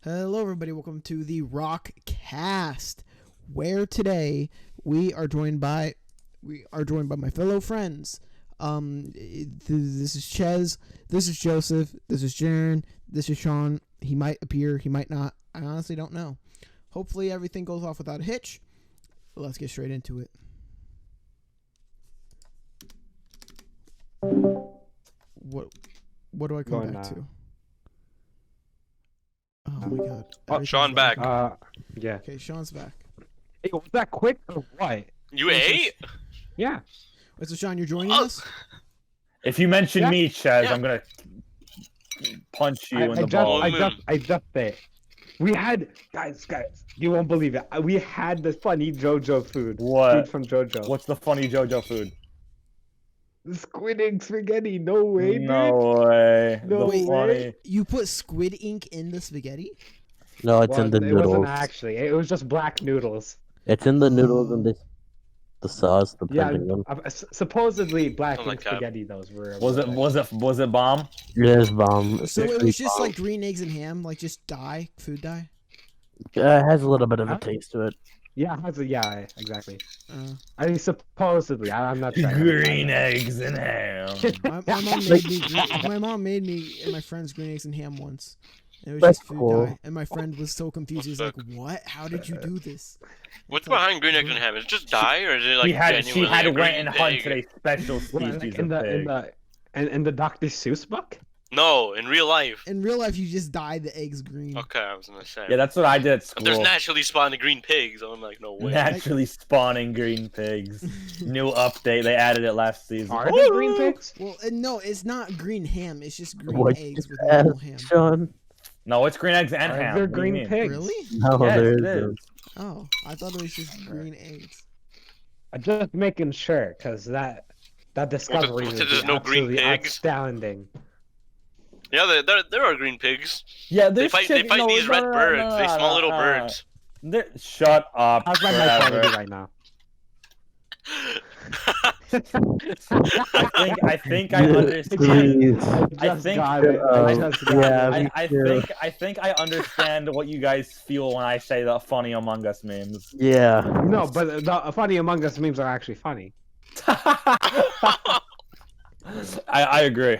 Hello, everybody. Welcome to the Rock Cast, where today we are joined by my fellow friends. This is Ches. This is Joseph. This is Jaren. This is Sean. He might appear. He might not. I honestly don't know. Hopefully, everything goes off without a hitch. Let's get straight into it. What do I come back to? Oh my god. Oh, Sean back. Yeah. Okay, Sean's back. Hey, was that quick or what? You ate? Yeah. Wait, so Sean, you're joining us? If you mention me, Ches, Yeah. I'm gonna punch you in the balls. I just say, we had guys, you won't believe it. We had the funny JoJo food. What? Food from JoJo. What's the funny JoJo food? The squid ink spaghetti. No way, dude. No way. No the way. funny. You put squid ink in the spaghetti? No, it's in the It noodles. wasn't actually. It was just black noodles. It's in the noodles and the sauce, Yeah. depending on. Supposedly black Oh ink my God. spaghetti. Those were. Was it bomb? Yes, bomb. So it was just like green eggs and ham, like just food dye? It has a little bit of a taste to it. Yeah. Yeah. Exactly. I mean, supposedly. I'm not sure. Green eggs and ham. My mom made me and my friends green eggs and ham once. And it was That's just food cool. dye. And my friend was so confused. He was like, "What? How did you do this?" What's It's like, behind green eggs and ham? Is it just dye, or is it like she had genuinely a went and green hunted egg? a special What, species like of pig. in the Dr. Seuss book? No, in real life. In real life, you just dye the eggs green. Okay, I was gonna say. Yeah, that's what I did at But school. there's naturally spawning green pigs. So I'm like, no way. Naturally spawning green pigs. New update. They added it last season. Are they green pigs? Well, no, it's not green ham. It's just green What eggs with ask, normal ham. Sean? No, it's green eggs and Are ham. there What do you green mean? pigs? Really? No, Yes, there it isn't. is. Oh, I thought it was just green eggs. I'm just making sure, because that discovery what, is there's no green absolutely pigs? astounding. Yeah, there are green pigs. Yeah, They this fight chick- these no, red no, birds. no, They no, small little no. birds. Shut up. How's my forever. quality right now? I think I understand. Please. I think I think I understand what you guys feel when I say the funny Among Us memes. Yeah. No, but the funny Among Us memes are actually funny. I agree.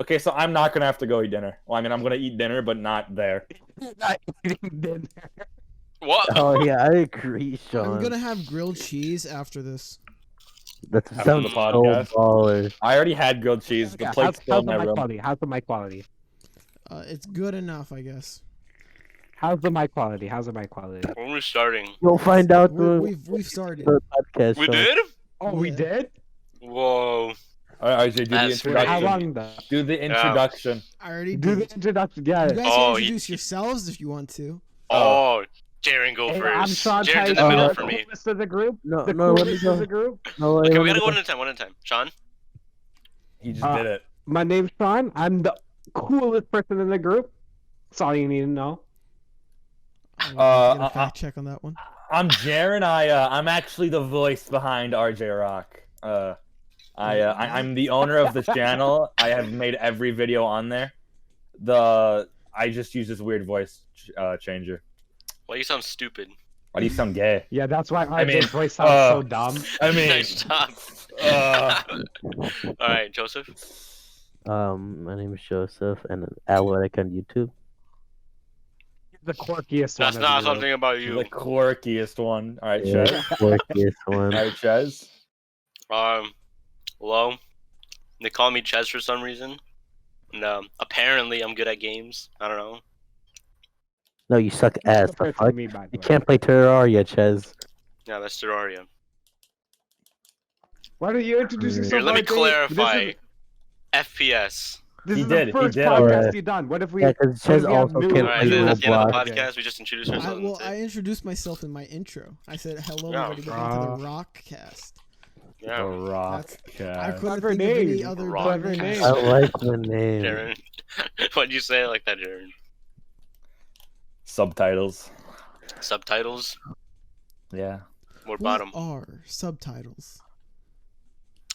Okay, so I'm not gonna have to go eat dinner. Well, I mean, I'm gonna eat dinner, but not there. Not eating dinner. What? Oh yeah, I agree, Sean. I'm gonna have grilled cheese after this. That After sounds the so podcast. baller. I already had grilled cheese. The Yeah, plate's still in my mic room. quality? How's the mic quality? It's good enough, I guess. How's the mic quality? How's the mic quality? When we're starting. You'll find out We've started. the podcast. We Sean. did? Oh, we Yeah. did? Whoa. Alright, RJ, do the That's introduction. How long though? Do the introduction. I already Do did. the introduction, yeah. You guys Oh, can you- introduce yourselves if you want to. Oh, Jaren, go Hey, first. I'm Sean Jaren's in the Tyson, middle the for me. coolest of the group. No, The no, let me coolest go. of the group. No, Okay, we let me gotta go go. one at a time. One at a time. Sean. He just Uh, did it. My name's Sean. I'm the coolest person in the group. That's all you need to know. I'm gonna get a fact check on that one. I'm Jaren. I'm actually the voice behind RJ Rock. I'm the owner of the channel. I have made every video on there. I just use this weird voice changer. Why you sound stupid? Why do you sound gay? Yeah, that's why I mean, RJ's voice sounds so dumb. I mean, Nice job. All right, Joseph. My name is Joseph, and Athletic on YouTube. He's the quirkiest That's one. not of the group. something about the you. quirkiest one. All right, Yeah, Chez. quirkiest All one. right, Chez. Well, they call me Ches for some reason. And apparently I'm good at games. I don't know. No, you suck ass. The Compared to fuck? me, by the You way. can't play Terraria, Ches. Yeah, that's Terraria. Why don't you introduce Here, Here, yourself? let me RJ? clarify. FPS. This He is did, the he first did podcast already. you've done. What if we? Yeah, because what if Ches we have also new- can't Alright, play then that's the end of the Roblox. podcast. We just introduced ourselves. Well, that's I it. introduced myself in my intro. I said, "Hello, Yeah. everybody, welcome to the Rock Cast." The Yeah, Rock. I Cast. couldn't Clever think of any name. other Rock better Cast. names. I like the name. Jaren. Why'd you say it like that, Jaren? Subtitles. Subtitles? Yeah. More What bottom. are subtitles?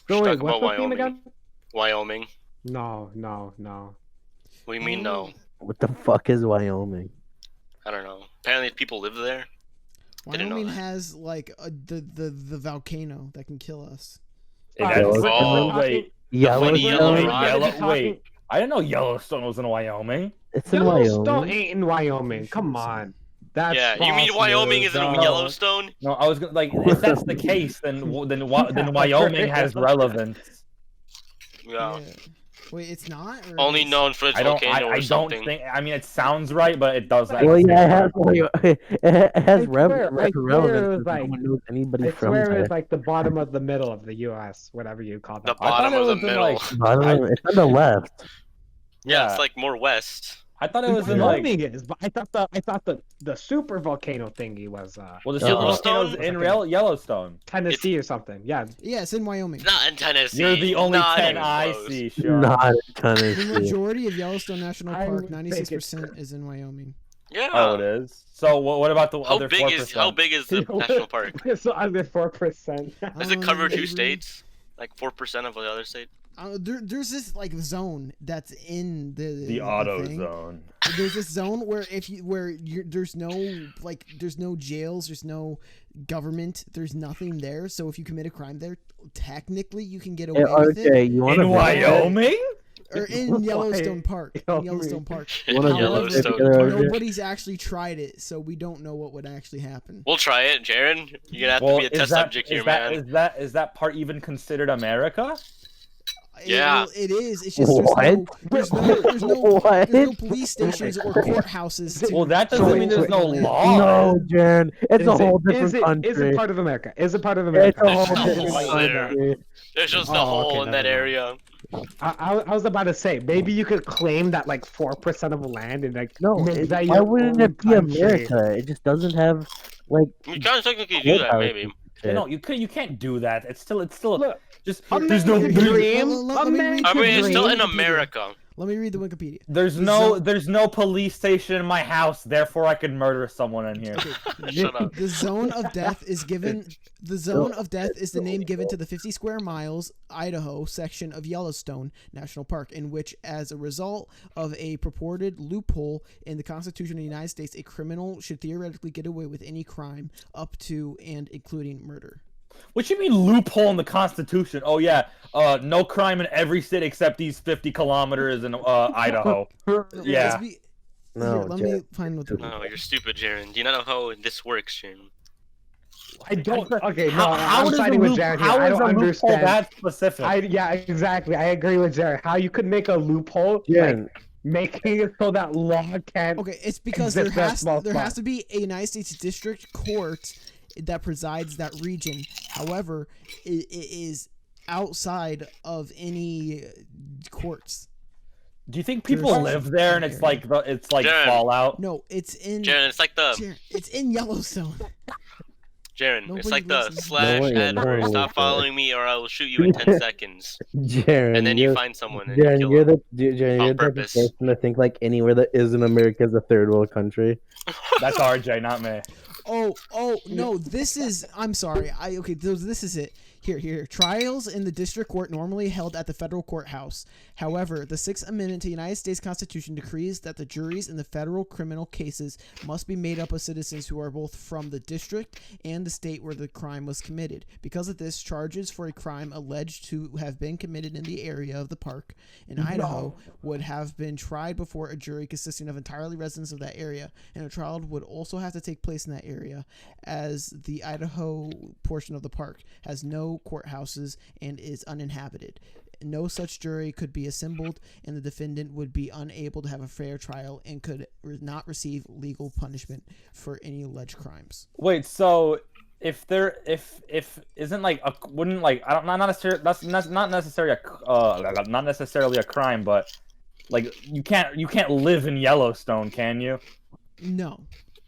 We So should wait, talk what's about the theme Wyoming. again? Wyoming. No. What do you mean no? What the fuck is Wyoming? I don't know. Apparently, people live there. Didn't know Wyoming that. has like the volcano that can kill us. Oh. Wait, funny yellow Yellowstone. rock. wait. I didn't know Yellowstone was in Wyoming. It's in Yellowstone Wyoming. ain't in Wyoming. Come on. That's Yeah, you mean false Wyoming news, is in dog. Yellowstone? No, I was gonna like if that's the case, then Wyoming has relevance. Yeah. Wait, it's not. Or Only it's- known for its I don't. volcano or I don't something. think. I mean, it sounds right, but it doesn't. Well, yeah, it has, it has I swear it relevance. was Because like- no one knows anybody I from swear there. it's like the bottom of the middle of the U.S., whatever you call The that. I thought bottom it of the was in, middle. like- I don't know. It's on the left. Yeah, it's like more west. I thought it was in like. Wyoming is, but I thought the super volcano thingy was Well, the super Yellowstone? volcano's in Yellowstone. Tennessee or something. Yeah. Yeah, it's in Wyoming. Not in Tennessee. You're the only Not 10 even I close. see, Sean. Not in The Tennessee. majority of Yellowstone National I Park, would 96% is in Wyoming. Yeah. Oh, it is. So what about the How other big 4%? is the national park? So under 4%. Does it cover two Maybe- states? Like 4% of the other state? There's this like zone that's in The auto thing. zone. There's this zone where there's no jails, there's no government, there's nothing there. So if you commit a crime there, technically you can get away Hey, with it. RJ, you want In to Wyoming? Or in Yellowstone Park. In Wyoming. Yellowstone Park. You wanna Yellowstone. RJ? Nobody's actually tried it, so we don't know what would actually happen. We'll try it, Jaren. You're gonna have Well, to be a test subject here, man. Is that part even considered America? Yeah. It is. It's just What? there's no What? police stations or courthouses. To Well, that doesn't So mean there's wait, no wait. law. No, Jaron. It's a whole different is it country. part of America? Is it part of It's America? a whole There's no different hole there. country. There's just a Oh, hole okay, in that never mind. area. I was about to say maybe you could claim that like 4% of land and like No, make that why your wouldn't own it be country. America? It just doesn't have like. We can't technically do that, maybe. shit. No, you can't do that. It's still Look, just American there's no dream. Let me read I mean, it's still in Wikipedia. America. Let me read the Wikipedia. there's no police station in my house, therefore I could murder someone in here. Shut up. The zone of death is given. The zone of death is the name given to the 50 square miles, Idaho section of Yellowstone National Park, in which, as a result of a purported loophole in the Constitution of the United States, a criminal should theoretically get away with any crime up to and including murder. What you mean loophole in the Constitution? Oh yeah, no crime in every state except these 50 kilometers in Idaho. Yeah. Let's be- No, Here, let me find what the No, you're stupid, Jaren. Do you not know how this works, Jaren? I don't. Okay, no, How I'm is a siding with loop- Jared here. how I is don't a loophole understand. that specific? Yeah, exactly. I agree with Jared. How you could make a loophole, Jaron, like making it so that law can't. Okay, it's because Except there that has small there spot. has to be a United States district court that presides that region. However, it is outside of any courts. Do you think people There's- live there and it's like Jared. Fallout? No, it's in Jaren, it's like the It's in Yellowstone. Jaren. It's Nobody like the lives in- slash No way, ad no word. way, Stop no following me, or I will shoot you in 10 seconds. Jaron, And then you you're, find someone and you Jaron, kill you're them. Jaron, On you're the type of purpose. person to think like anywhere that isn't America is a third world country. That's RJ, not me. Oh no, this is. I'm sorry. Okay. This is it. Here. Trials in the district court normally held at the federal courthouse. However, the Sixth Amendment to the United States Constitution decrees that the juries in the federal criminal cases must be made up of citizens who are both from the district and the state where the crime was committed. Because of this, charges for a crime alleged to have been committed in the area of the park in Idaho would have been tried before a jury consisting of entirely residents of that area, and a trial would also have to take place in that area, as the Idaho portion of the park has no courthouses and is uninhabited. No such jury could be assembled, and the defendant would be unable to have a fair trial and could not receive legal punishment for any alleged crimes. Wait, so if isn't like a wouldn't like I don't not necessarily that's not necessarily not necessarily a crime, but like you can't live in Yellowstone, can you? No,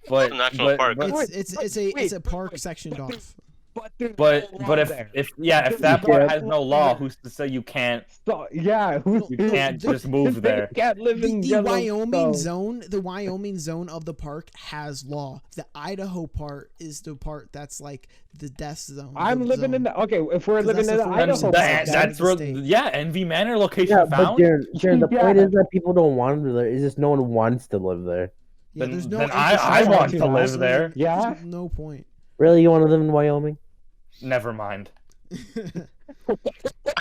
But It's a national park. but- it's a park sectioned off. But if that part Yeah. has no law, who's to say you can't So, yeah, who's you can't just move there? can't live in The Wyoming Yellowstone. zone, the Wyoming zone of the park has law. The Idaho part is the part that's like the death zone. I'm living in the if we're 'Cause living that's in the the 40% Idaho zone. part, That's That's the where, state. yeah, NV Manor location Yeah, but found. Darren, the point Yeah. is that people don't want to live there. It's just no one wants to live there. Yeah, Then- there's no then emphasis I on want it. to live So there. Yeah? there's no point. Really, you want to live in Wyoming? Never mind.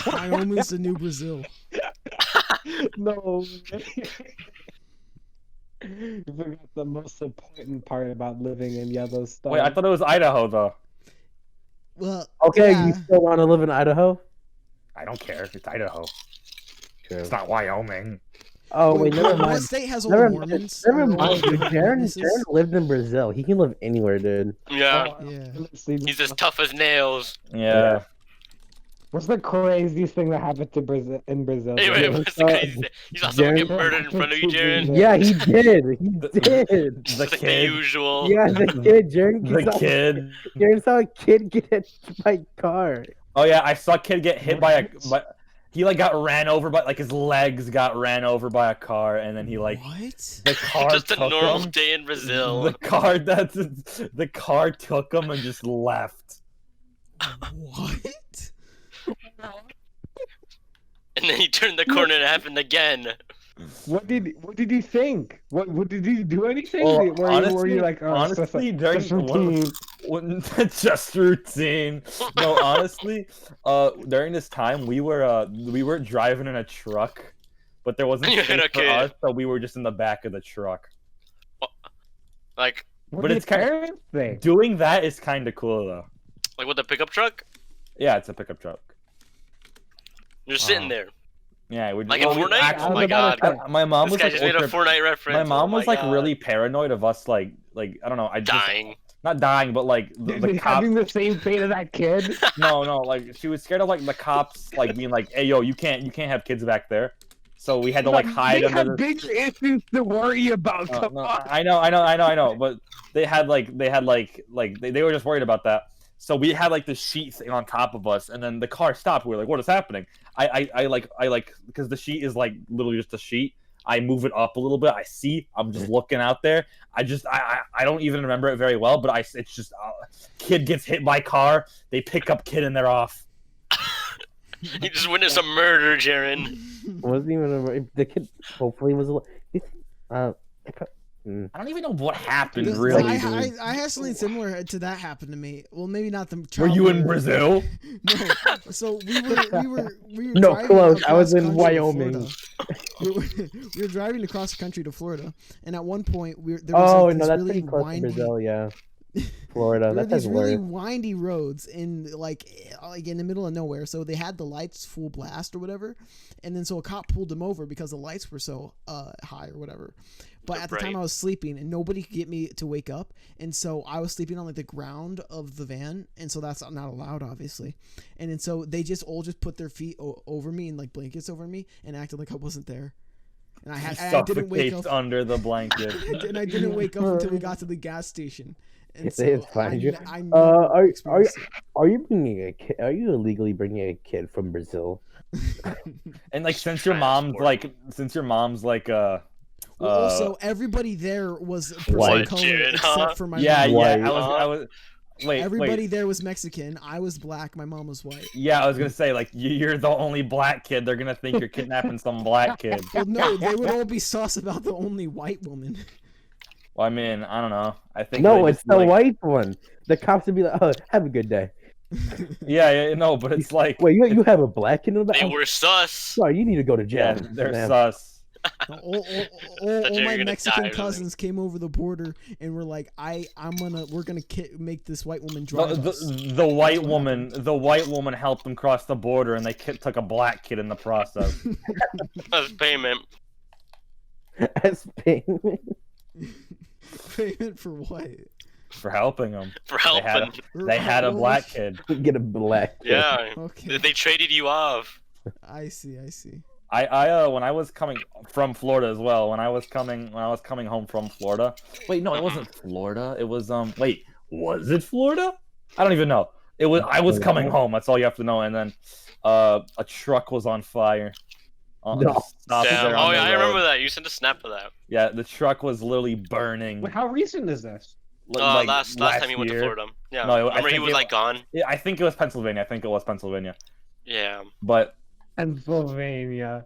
Wyoming's the new Brazil. No. You forgot the most important part about living in Yellowstone. Wait, I thought it was Idaho though. Well, Okay, yeah. you still want to live in Idaho? I don't care. It's Idaho. True. It's not Wyoming. Oh wait, never what mind. state has all Never the mind. Mormons? Never or all mind, the dude. Jehovah's Darren Witnesses? lived in Brazil. He can live anywhere, dude. Yeah. Yeah. He's as tough as nails. Yeah. What's the craziest thing that happened to Brazil in Brazil? Hey, wait, what's the crazy thing? You saw someone get murdered in front of you, Jaren? Yeah, he did. He did. Just The like the kid. usual. Yeah, the kid, Jaren. The kid. Jaren saw a kid get hit by a car. Oh yeah, I saw a kid get hit by he like got ran over by his legs got ran over by a car, and then he like What? the car Just a took normal him. day in Brazil. The car took him and just left. What? And then he turned the corner and it happened again. What did he think? What did he do anything? Well, were you like, oh, it's just honestly, a- during just routine? just routine. No, honestly, during this time we were driving in a truck, but there wasn't You space hit a for kid. us, so we were just in the back of the truck. Like What But did it's your kinda- parents think? Doing that is kind of cool though. with the pickup truck? Yeah, it's a pickup truck. You're just sitting there. Yeah, we Like in Fortnite? actually, Oh my god. my mom This was guy like just made a Fortnite reference. my mom Oh was my like God. really paranoid of us like I don't know, dying. not dying, but like the cops. Having the same fate as that kid? No, like she was scared of like the cops like being like, "Hey, yo, you can't have kids back there." So we had to like hide They under had the. bigger issues to worry about. Come No, on. I know, but they were just worried about that. So we had like the sheet thing on top of us, and then the car stopped. We were like, "What is happening?" I like because the sheet is like literally just a sheet. I move it up a little bit. I'm just looking out there. I don't even remember it very well, but it's just kid gets hit by car. They pick up kid and they're off. You just witnessed a murder, Jaren. Wasn't even the kid. Hopefully, was. I don't even know what happened The- really. I had something similar to that happen to me. Well, maybe not the. Were child you in murder. Brazil? No. So we were No, driving close. I across was in country to Wyoming. Florida. We were driving across the country to Florida, and at one point there was Oh like, no, this that's really pretty close windy, to Brazil. Yeah, Florida. there were That has these really worse. windy roads in like in the middle of nowhere. So they had the lights full blast or whatever, and then so a cop pulled them over because the lights were so high or whatever. But at the time Right. I was sleeping and nobody could get me to wake up, and so I was sleeping on like the ground of the van, and so that's not allowed obviously. And then so they just all put their feet over me and like blankets over me and acted like I wasn't there. And I didn't wake Suffocates up. under the blanket. And I didn't wake up until we got to the gas station. And If they had found you. I never experienced it. Are you bringing a kid? Are you illegally bringing a kid from Brazil? And like since your mom's like Well, also, everybody there was a person White. of color Jared, except huh? for my yeah, mom. White. I was wait. Everybody there was Mexican. I was black. My mom was white. Yeah, I was gonna say like you're the only black kid. They're gonna think you're kidnapping some black kid. Well, no, they would all be sus about the only white woman. Well, I mean, I don't know. I think No, they it's just, the like- white one. The cops would be like, "Oh, have a good day." Yeah, no, but it's like Wait, you have a black kid in the back? They Oh, were sus. sorry, you need to go to yeah, jail. they're man. sus. all you were my gonna Mexican die or cousins came over the border and were like, we're gonna make this white woman No, drive us. the white woman helped them cross the border, and they took a black kid in the process. That's payment. As payment. Payment for what? For helping them. For They had helping. They had a Well, black kid. Get a black kid. Yeah. Okay, They traded you off. I see. I when I was coming from Florida as well. When I was coming home from Florida. Wait, no, it wasn't Florida. It was wait, was it Florida? I don't even know. I was coming home. That's all you have to know. And then, a truck was on fire. No. Stopped Damn. there on Oh the yeah, I road. remember that. You sent a snap of that. Yeah, the truck was literally burning. Wait, how recent is this? Like, Last time he went to year. Florida. Yeah. No, I remember he think was it- like gone. Yeah, I think it was Pennsylvania. Yeah. But Pennsylvania.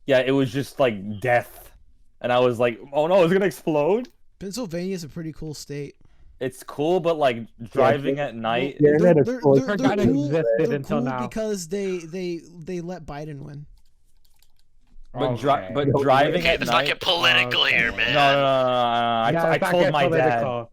yeah, it was just like death, and I was like, oh no, it's gonna explode. Pennsylvania is a pretty cool state. It's cool, but like driving at night. Yeah, They're, that they're, explodes. they're, Forgot they're it cool, existed they're until cool now. because they let Biden win. But Okay. driving Okay, at let's not night. get political Okay. here, No, man. I let's not told get my dad. political.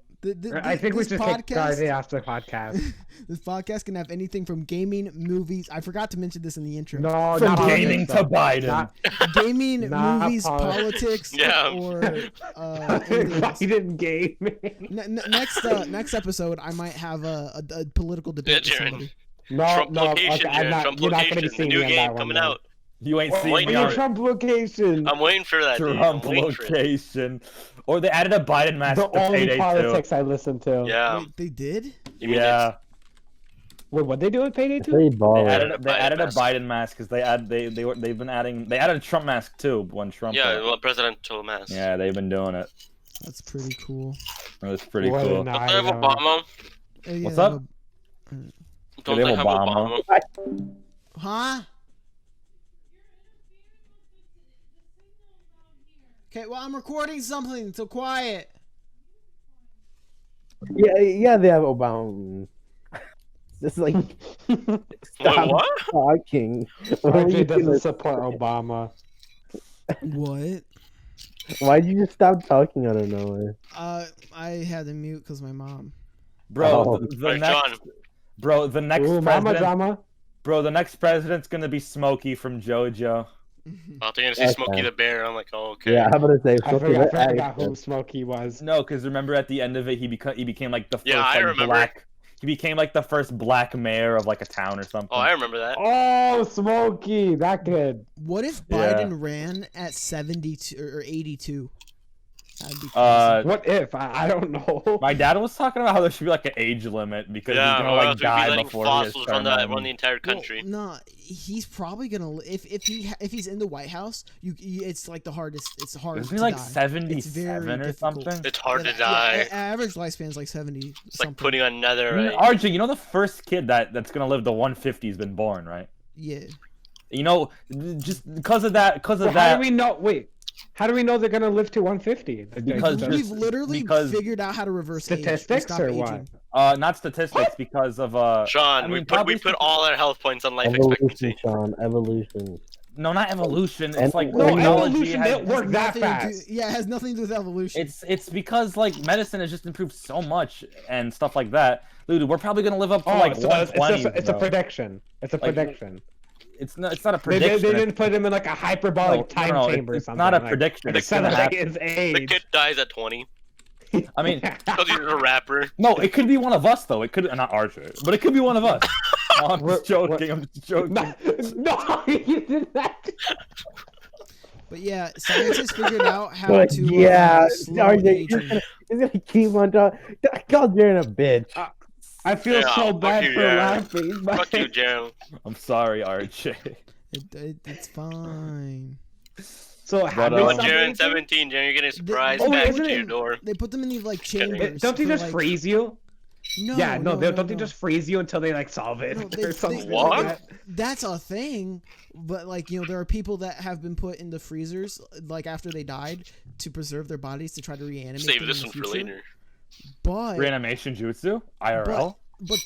I think we This should take podcast, Friday after the podcast. this podcast can have anything from gaming, movies. I forgot to mention this in the intro. No, From not gaming politics, to Biden. Not, Gaming, Not movies, politics. politics, Yeah. or anything else. Biden gaming. Next episode, I might have a political debate with Jared. somebody. No, Trumplocation, okay, I'm Jared. not, you're not gonna be Trumplocation. The seeing new me on game that one. coming then. out. You ain't Well, seen wait, me Your on Trump location. I'm waiting for that. Dude. Trump I'm waiting for it. location. Or they added a Biden mask The to only Payday politics I listen to. Yeah. Wait, they did? You mean Yeah. Wait, what they do with Payday 2? They They ball. added, Biden they added a mask. Biden mask because they've been adding. They added a Trump mask too when Trump. Yeah, well, presidential mask. Yeah, they've been doing it. That's pretty cool. It was pretty What cool. an Don't they have item. Obama? Yeah, What's up? Don't they they have have Obama? Obama? Huh? Okay, well, I'm recording something, so quiet. Yeah, they have Obama. Just like Wait, stop what? talking. What were you RJ doesn't gonna support say? Obama. What? Why'd you just stop talking out of nowhere? I had to mute because my mom. Bro, Oh. the Right, next, John. bro, the next Ooh, mama president, drama. bro, the next president's gonna be Smokey from JoJo. I thought you were gonna say Okay. Smokey the Bear. I'm like, oh, okay. Yeah, how about I say I forgot who Smokey was. No, because remember at the end of it, he became like the first Yeah, I like, remember. black. He became like the first black mayor of like a town or something. Oh, I remember that. Oh, Smokey, that kid. What if Yeah. Biden ran at 72 or 82? That'd be crazy. What if? I don't know. My dad was talking about how there should be like an age limit because Yeah, he's gonna or like else we'd be die letting before his fossils term run ends. the entire country. Well, nah, he's probably gonna if he's in the White House. It's like the hardest. It's hard. Isn't to he like die. 77 or difficult. something? It's hard to Yeah, die. average lifespan is like 70. It's like putting on netherite. RJ, you know the first kid that's gonna live to 150 has been born, right? Yeah. You know, just because of that, Well, how do we know? Wait, how do we know they're gonna live to 150? Because We've literally figured out how to reverse statistics age. Stop or aging. what? not statistics because of Sean, I we mean, put probably all our health points on life Evolution, expectancy. Sean. Evolution. no, not evolution. And- It's like No, technology evolution has- didn't work that Nothing to do- fast. yeah, it has nothing to do with evolution. It's because like medicine has just improved so much and stuff like that. Dude, we're probably gonna live up to Oh, like so 120. it's a prediction. It's a Like, prediction. It's not a They prediction. didn't put him in like a hyperbolic time chamber or it's something. not a like, prediction. to It's gonna celebrate happen. his The age. kid dies at 20 I mean, because he's a rapper. no, it could be one of us though. It could not Archer, but it could be one of us. No, I'm We're- just joking. I'm just joking. No, you did that. But yeah, scientists figured out how But to yeah, slow RJ, aging. he's gonna keep on talking. Call Jaren a bitch. I feel Yeah, so fuck bad you, for yeah. laughing. But... Fuck you, Gerald. I'm sorry, RJ. It's fine. So But, how uh, Oh, What's Jared, 17, Jared, you're getting a surprise Oh, package isn't to your it- door. They put them in these like kidding. chambers. Don't they for, just like- freeze you? No, Yeah, no, no, don't they just freeze you until they like solve it No, or something? they- What? Like that? That's a thing, but like there are people that have been put in the freezers like after they died to preserve their bodies to try to reanimate Save them this in one the for future. later. But Reanimation jutsu, IRL. but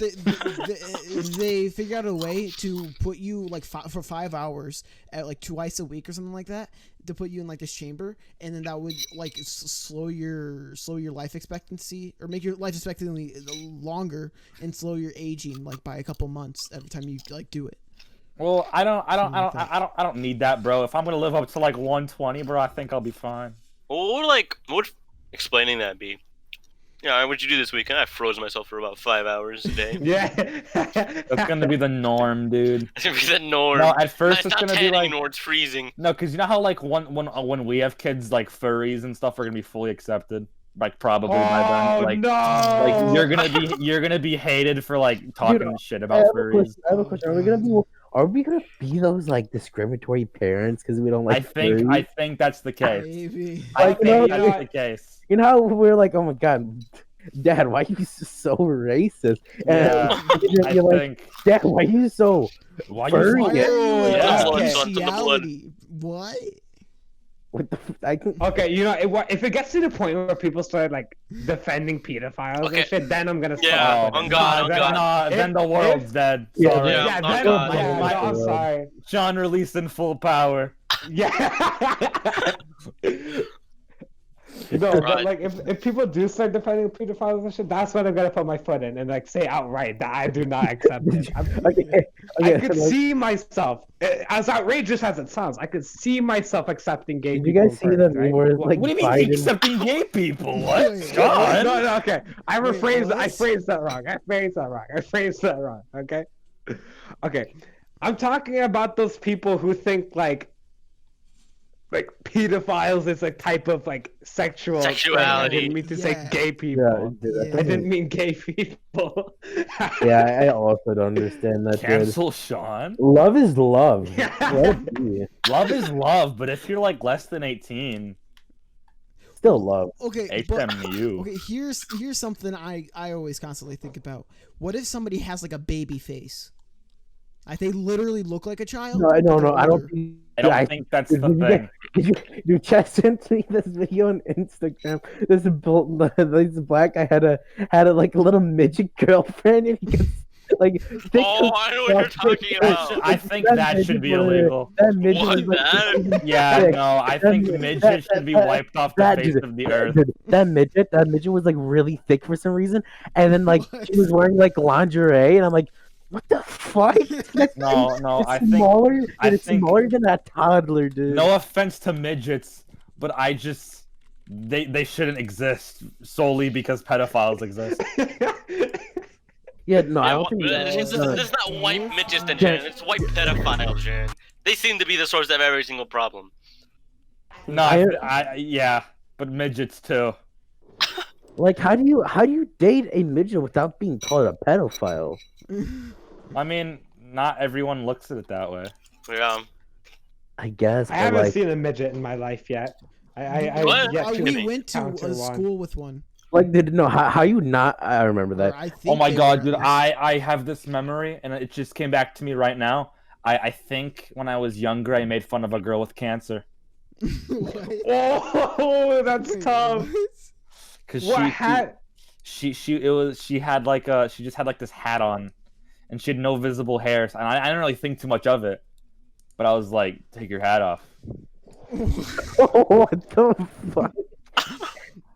they figured out a way to put you like for 5 hours at like twice a week or something like that to put you in like this chamber, and then that would like slow your life expectancy or make your life expectancy longer and slow your aging like by a couple months every time you like do it. Well, I don't need that, bro. If I'm gonna live up to like 120, bro, I think I'll be fine. Well, what would explaining that be? Yeah, what'd you do this weekend? I froze myself for about 5 hours a day. Yeah. That's gonna be the norm, dude. It's gonna be the norm. No, at first It's it's not gonna be tanning like anymore, it's freezing. no, because you know how like when we have kids like furries and stuff are gonna be fully accepted. like probably by then. Like, no! like you're gonna be hated for like talking shit about furries. I have a question. Are we gonna be those like discriminatory parents because we don't like I furries? think that's the case. Maybe. I Like, think you know, that's the case. You know how we're like, oh my god, Dad, why are you so racist? Yeah, And I you're like, think. Dad, why are you so Why furry? Why are you like Yeah. this Blood, sweat, and the blood. partiality? What? What the? I can. Okay, you know, if it gets to the point where people start like defending pedophiles Okay. and shit, then I'm gonna Yeah, stop. on God, on God. Then the world's dead. Yeah, Sorry. Yeah. Yeah, oh then, God. yeah, no, I'm sorry. Sean released in full power. Yeah. No, Right. but like if people do start defending pedophiles and shit, that's when I'm gonna put my foot in and like say outright that I do not accept it. I could see myself, as outrageous as it sounds, I could see myself accepting gay Did you people. guys see that right? where like What do you mean Biden? accepting gay people? Wait, What? wait, Sean? No, okay. I Wait, rephrased. what? I phrased that wrong. Okay. Okay. I'm talking about those people who think like pedophiles is a type of like Sexuality. I didn't mean to say Yeah. gay Yeah, people. dude, that Yeah. I doesn't- didn't mean gay people. yeah, I also don't understand that. Dude. Cancel Sean? Love is love. Let it be. Love is love, but if you're like less than 18, Still love. Okay, but HMU. okay, here's something I always constantly think about. What if somebody has like a baby face? Like they literally look like a child? No, but no, they're no. I don't. older. Think, I don't think that's the thing. Dude, Chad sent me this video on Instagram. This black guy had a like a little midget girlfriend, and he gets like. Oh, I know what you're talking about. I think that should be illegal. That midget What, was like, that? Yeah, Hey, no, I think midget should be wiped off the that face dude- of the earth. Dude, that midget was like really thick for some reason, and then like she was wearing like lingerie, and I'm like, what the fuck? No, It's I think. smaller. I It's think- smaller than a toddler, dude. No offense to midgets, but they shouldn't exist solely because pedophiles exist. Yeah, no, I Yeah, don't think. this is not white midgets, then, Jen. It's white pedophiles, Jen. They seem to be the source of every single problem. No, yeah, but midgets too. Like, how do you date a midget without being called a pedophile? I mean, not everyone looks at it that way. Yeah. I guess. I but, haven't like, seen a midget in my life yet. I What? yet to We went to encounter a one. school with one. like, dude, no, how you not? I remember Or that. I think Oh my they god, were dude, I have this memory, and it just came back to me right now. I think when I was younger, I made fun of a girl with cancer. What? Oh, that's Wait, tough. what? Cause What hat? she had like she just had like this hat on, and she had no visible hair, and I didn't really think too much of it, but I was like, take your hat off. What the fuck?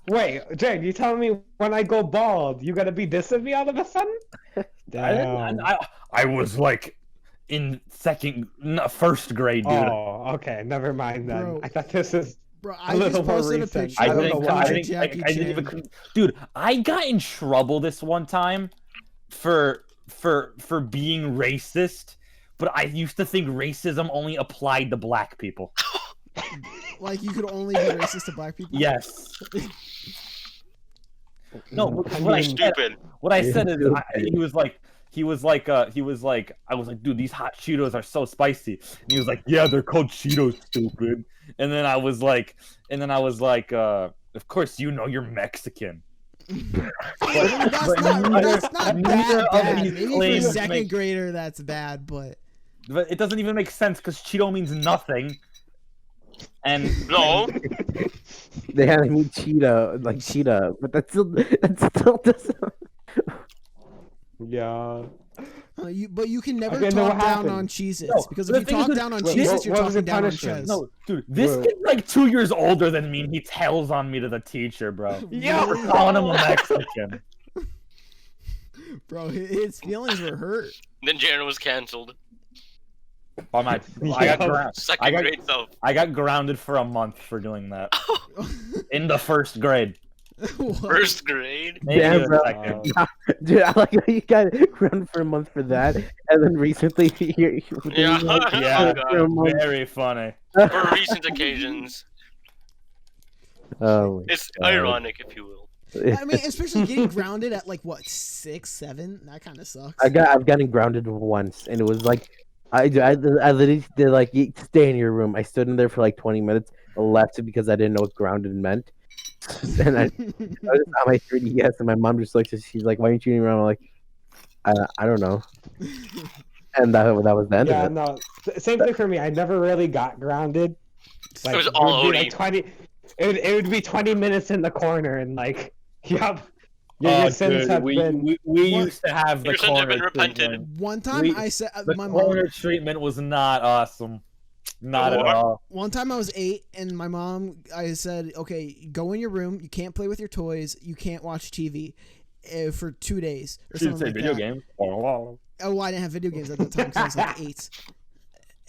Wait, Jane, you telling me when I go bald, you gonna be dissing me all of a sudden? I was like in first grade, dude. Oh, okay, never mind then. Bro. I thought this is. Bro, A I little just more posted a recent. picture I of don't a know picture why. of Jackie Chan. Dude, I got in trouble this one time for being racist, but I used to think racism only applied to black people. Like you could only be racist to black people. Yes. No, I what I mean, said, Stupid. what I said is, he was like, I was like, dude, these hot Cheetos are so spicy. And he was like, yeah, they're called Cheetos, stupid. And then I was like, of course, you know, you're Mexican. That's not neither that of bad. these Maybe for a claims second make- grader, that's bad, but But it doesn't even make sense because Cheeto means nothing. And No. They had me cheetah, but that still doesn't. Yeah. you can never Okay, then what talk down happened? on Cheez-Its, No, because the if you thing is talk that- down on Wait, Cheez-Its, what you're was talking the down on punishment? Chez. no, dude, this Whoa. kid's like 2 years older than me, and he tells on me to the teacher, bro. Yeah. For calling him a Mexican. Bro, his feelings were hurt. Then Jaren was canceled. By my, Second got- grade self. I got grounded for a month for doing that in the first grade. What? First grade. Maybe Damn, a bro. second. Dude, I like how you got grounded for a month for that, and then recently you're Yeah. Yeah, for a month. very funny. For recent occasions. It's God. ironic, if you will. I mean, especially getting grounded at like what 6, 7. That kind of sucks. I've gotten grounded once, and it was like I literally did like stay in your room. I stood in there for like 20 minutes, left because I didn't know what grounded meant, and I was on my 3DS, and my mom just looks, she's like, "Why aren't you around?" I'm like, I don't know, and that was the end Yeah, of it. no. Same thing for me. I never really got grounded. Like, It was it all would be Odie. like 20. It would be 20 minutes in the corner, and like, yup. Oh, Your sins dude, have we been. we What? used to have the Your sins have corner been repented. treatment. One time We- I said The my mom. corner treatment was not awesome. Not at What? all. One time I was 8, and my mom, I said, "Okay, go in your room. You can't play with your toys. You can't watch TV for 2 days or She would something say like video that." games. Oh, well, I didn't have video games at that time because I was like 8.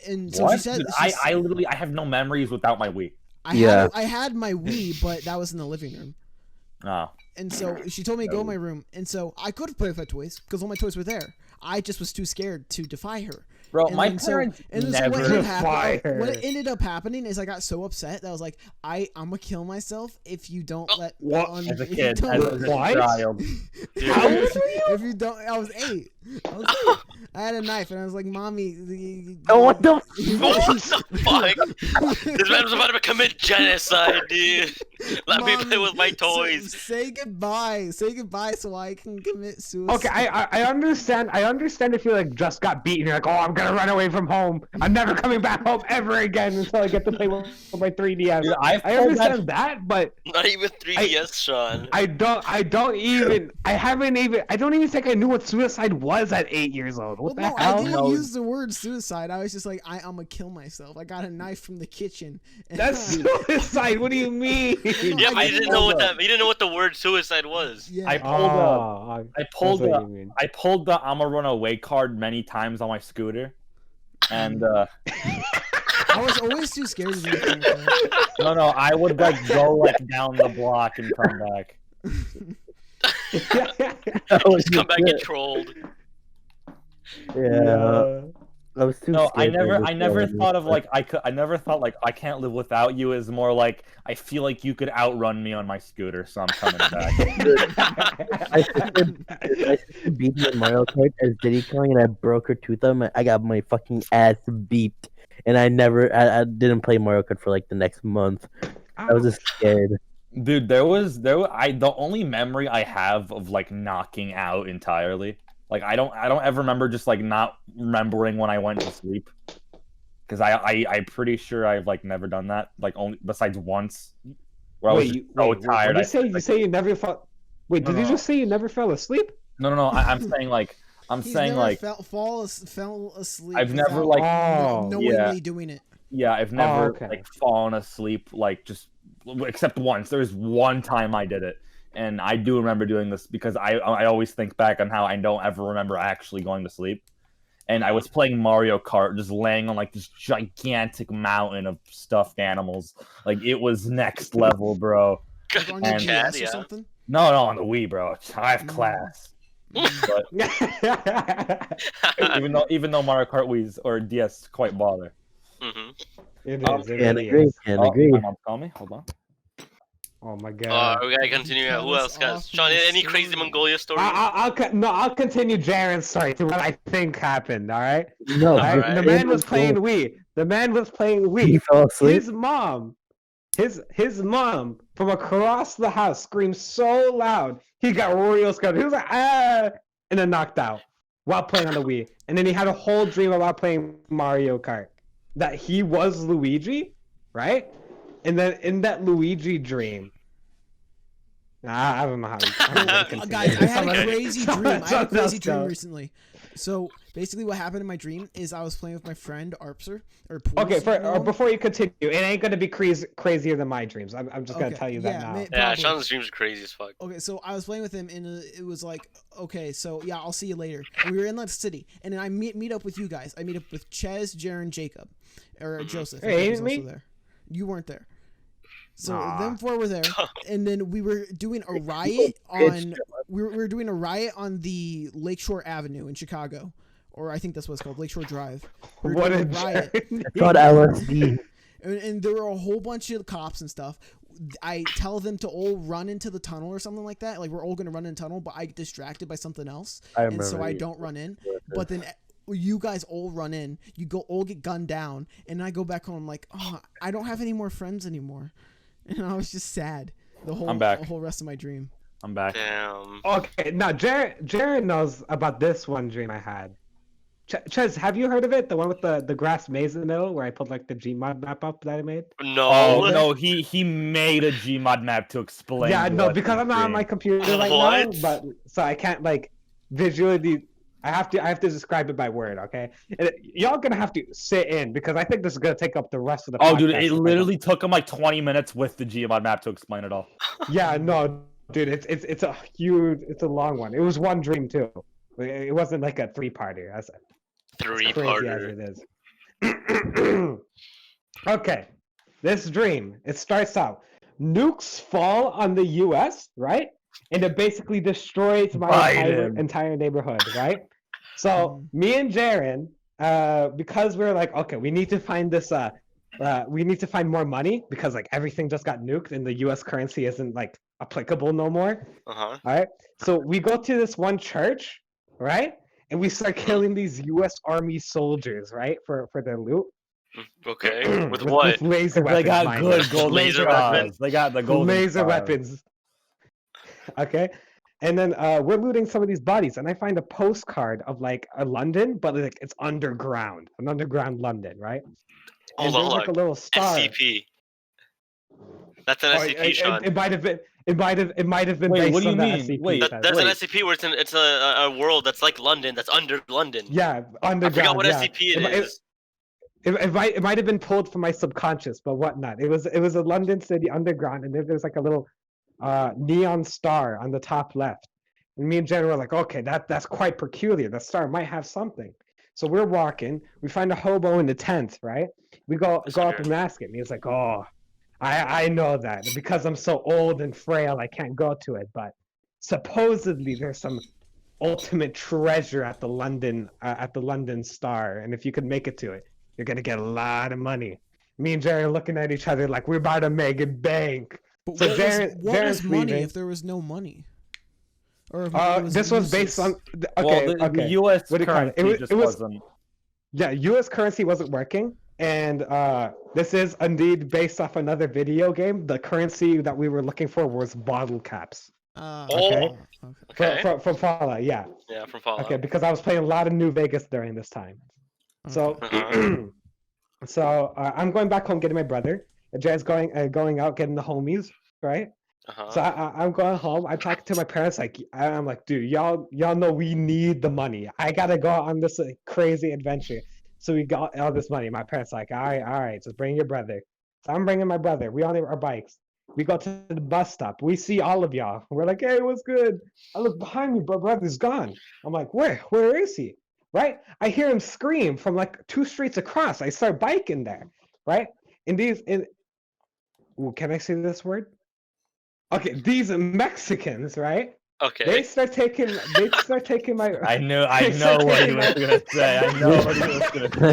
And so What? she said, Dude, I literally I have no memories without my Wii. I had my Wii, but that was in the living room. Oh. And so she told me to go in my room, and so I could play with my toys because all my toys were there. I just was too scared to defy her. Bro, And my then parents and then never. so Defy her. what ended up happening is I got so upset that I was like, I'm gonna kill myself if you don't let What? on, As a if you kid, don't- as a What? child. How old were you? if you don't, I was 8. I had a knife, and I was like, "Mommy, Oh, what the? What the fuck? This man was about to commit genocide, dude. Let me play with my toys. Say goodbye. Say goodbye, so I can commit suicide." Okay, I understand. I understand if you like just got beaten. You're like, oh, I'm gonna run away from home. I'm never coming back home ever again until I get to play with my 3DS. Dude, I understand that, but Not even 3DS, Sean. I don't even think I knew what suicide was at 8 years old. What Well, the no, hell? I didn't No. use the word suicide. I was just like, I'm gonna kill myself. I got a knife from the kitchen. And That's suicide. What do you mean? Yeah, but you didn't know what that. You didn't know what the word suicide was. yeah. I pulled Oh, I pulled that's what the you mean. I pulled the I'ma run away card many times on my scooter. And I was always too scared to do anything like that. no, I would like go like down the block and come back. Just come back and get trolled. Yeah, I was too No, scared. I never thought of like I never thought like I can't live without you is more like I feel like you could outrun me on my scooter, so I'm coming back. My sister beat me in Mario Kart as Diddy Kong, and I broke her tooth. I got my fucking ass beat, and I didn't play Mario Kart for like the next month. I was just scared. Dude, the only memory I have of like knocking out entirely. Like I don't ever remember just like not remembering when I went to sleep. Cause I'm pretty sure I've like never done that. Like only besides once where I was just so tired. You say you never fell. Wait, did you just say you never fell asleep? No, I'm saying like He's never like fell asleep. I've never without like knowingly yeah. doing it. Yeah, I've never okay. like fallen asleep like just except once. There's one time I did it. And I do remember doing this because I always think back on how I don't ever remember actually going to sleep. And I was playing Mario Kart, just laying on like this gigantic mountain of stuffed animals. Like it was next level, bro. Like on your And- GS or Yeah. something. No, on the Wii, bro. I have class. But even though Mario Kart Wii's or DS quite bother. Mhm. It is. It Can't really agree. is. Can't Oh, agree. my mom's calling me. Hold on. Oh my god. We gotta continue. Cut Who us else has? off Sean, from the any crazy story. Mongolia story? I'll continue Jaren's story to what I think happened. All right. No, Alright. The man was playing Wii. The man was playing He Wii. fell asleep. His mom from across the house screamed so loud he got real scared. He was like ah, and then knocked out while playing on the Wii. And then he had a whole dream about playing Mario Kart that he was Luigi, right? And then in that Luigi dream, I don't know how. Guys, I had a Okay. crazy dream. I had a Something else crazy dream go. recently. So basically, what happened in my dream is I was playing with my friend Arpser or Pools, Okay, you know him? before you continue, it ain't gonna be crazier than my dreams. I'm just gonna Okay, tell you that yeah, now. man. Yeah, Probably. Sean's dreams are crazy as fuck. Okay, so I was playing with him, and it was like, okay, so yeah, I'll see you later. And we were in the city, and then I meet up with you guys. I meet up with Ches, Jaren, Jacob, or Joseph. Hey, Jacob was ain't also me? there. You weren't there. So Aw. them four were there, and then we were doing a riot on. We were doing a riot on the Lakeshore Avenue in Chicago, or I think that's what it's called, Lakeshore Drive. We were What doing a riot. jerk. It's called LSD. And there were a whole bunch of cops and stuff. I tell them to all run into the tunnel or something like that. Like we're all gonna run in the tunnel, but I get distracted by something else, and so I don't run in. But then you guys all run in. You all get gunned down, and I go back home. I'm like, oh, I don't have any more friends anymore, and I was just sad. The whole rest of my dream. I'm back. Damn. Okay, now Jared knows about this one dream I had. Ches, have you heard of it? The one with the grass maze in the middle, where I put like the Gmod map up that I made. No. Oh no, he made a Gmod map to explain. Yeah, no, because I'm not on my computer right now, but so I can't like visually. I have to describe it by word, okay? And y'all gonna have to sit in because I think this is gonna take up the rest of the. Oh, dude, it literally took him like 20 minutes with the Gmod map to explain it all. Yeah, no, dude, it's a huge, it's a long one. It was one dream too. It wasn't like a 3-parter. That's Three-parter. As it is. Okay, this dream, it starts out. Nukes fall on the U.S., right? And it basically destroys my entire neighborhood, right? So me and Jaren, because we're like, okay, we need to find this. We need to find more money because like everything just got nuked and the U.S. currency isn't like applicable no more. Uh-huh. All right. So we go to this one church, right? And we start killing these U.S. Army soldiers, right, for their loot. Okay. With what? With laser weapons. They got good gold Laser weapons. They got the golden laser stars. weapons. Okay. And then we're looting some of these bodies, and I find a postcard of like a London, but like it's underground, an underground London, right? Hold and on, like a little star. SCP. That's an SCP shot. It might have been. It might have been. Wait, based what do you on the mean? SCP Wait, test. That's an SCP where it's a world that's like London, that's under London. Yeah, underground. I forgot what yeah. SCP it is. It might have been pulled from my subconscious, but whatnot. It was a London city underground, and there's like a little neon star on the top left. And me and Jen were like, okay, that's quite peculiar. The star might have something. So we're walking. We find a hobo in the tent, right? We go up and ask him. He's like, oh, I know that. Because I'm so old and frail, I can't go to it. But supposedly there's some ultimate treasure at the London Star, and if you could make it to it, you're gonna get a lot of money. Me and Jerry are looking at each other like we're about to make it bank. But So what was money leaving. if there was no money? Or if this was based on the U.S. currency wasn't. Yeah, U.S. currency wasn't working, and this is indeed based off another video game. The currency that we were looking for was bottle caps. Okay. From Fallout, yeah. Yeah, from Fallout. Okay, because I was playing a lot of New Vegas during this time. So, I'm going back home getting my brother. Jay's going out getting the homies, right? So I'm going home. I'm talking to my parents. I'm like, dude, y'all know we need the money. I gotta go on this crazy adventure. So we got all this money. My parents like, all right, just bring your brother. So I'm bringing my brother. We on our bikes. We go to the bus stop. We see all of y'all. We're like, hey, what's good? I look behind me, but brother's gone. I'm like, where is he? Right? I hear him scream from like 2 streets across. I start biking there, right? Can I say this word? Okay, these Mexicans, right? Okay. They start taking my. I know what he was gonna say. I know what he was gonna say.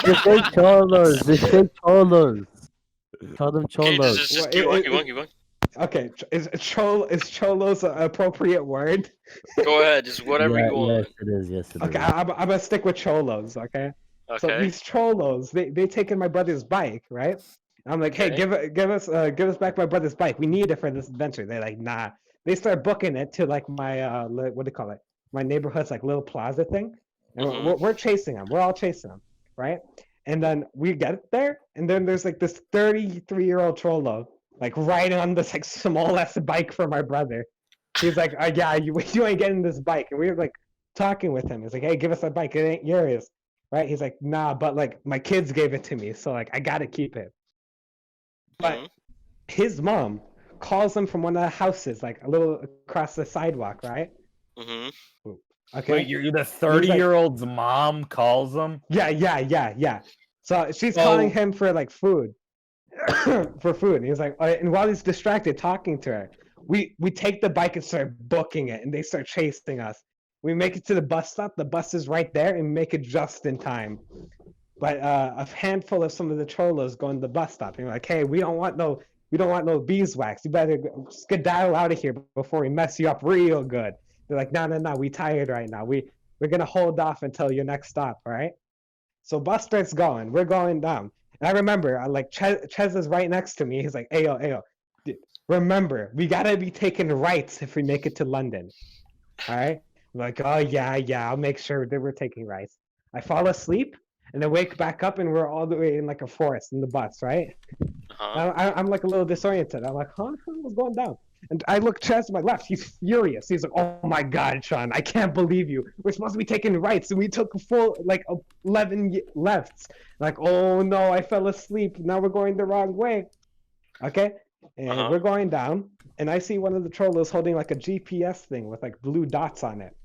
They say cholos. They say cholos. Call them Okay, cholos. just keep going. Okay, is cholos an appropriate word? Go ahead, just whatever you want. Yes, it is. Yes, it is. Okay, I'm gonna stick with cholos. Okay. So Okay. these cholos, they taken my brother's bike, right? I'm like, hey, Okay. give us back my brother's bike. We need it for this adventure. They're like, nah. They start booking it to like my what do you call it? My neighborhood's like little plaza thing, and we're chasing them. We're all chasing them, right? And then we get there, and then there's like this 33-year-old cholo, like riding on this like small ass bike for my brother. He's like, yeah, you ain't getting this bike, and we were like talking with him. He's like, hey, give us that bike. It ain't yours, right? He's like, nah, but like my kids gave it to me, so like I gotta keep it. But his mom calls him from one of the houses, like a little across the sidewalk, right? Okay. Wait, you're the 30-year-old's mom calls him? Yeah. So she's calling him for like food, for food. And he's like, and while he's distracted talking to her, we take the bike and start booking it, and they start chasing us. We make it to the bus stop. The bus is right there, and make it just in time. But a handful of some of the cholos go in the bus stop, and you're like, hey, we don't want no We don't want no beeswax. You better skedaddle out of here before we mess you up real good. They're like, no, we tired right now. We're gonna hold off until your next stop, all right? So bus starts going. We're going down. And I remember, like Ches is right next to me. He's like, ayo, remember, we gotta be taking rights if we make it to London. All right? I'm like, oh yeah, I'll make sure that we're taking rights. I fall asleep and then wake back up and we're all the way in like a forest in the bus, right? Uh-huh. I'm like a little disoriented. I'm like, huh? What's going down? And I look Chaz to my left. He's furious. He's like, oh my God, Sean, I can't believe you. We're supposed to be taking rights and we took a full, like, 11 lefts. Like, oh no, I fell asleep. Now we're going the wrong way. Okay? And we're going down. And I see one of the trollers holding like a GPS thing with like blue dots on it.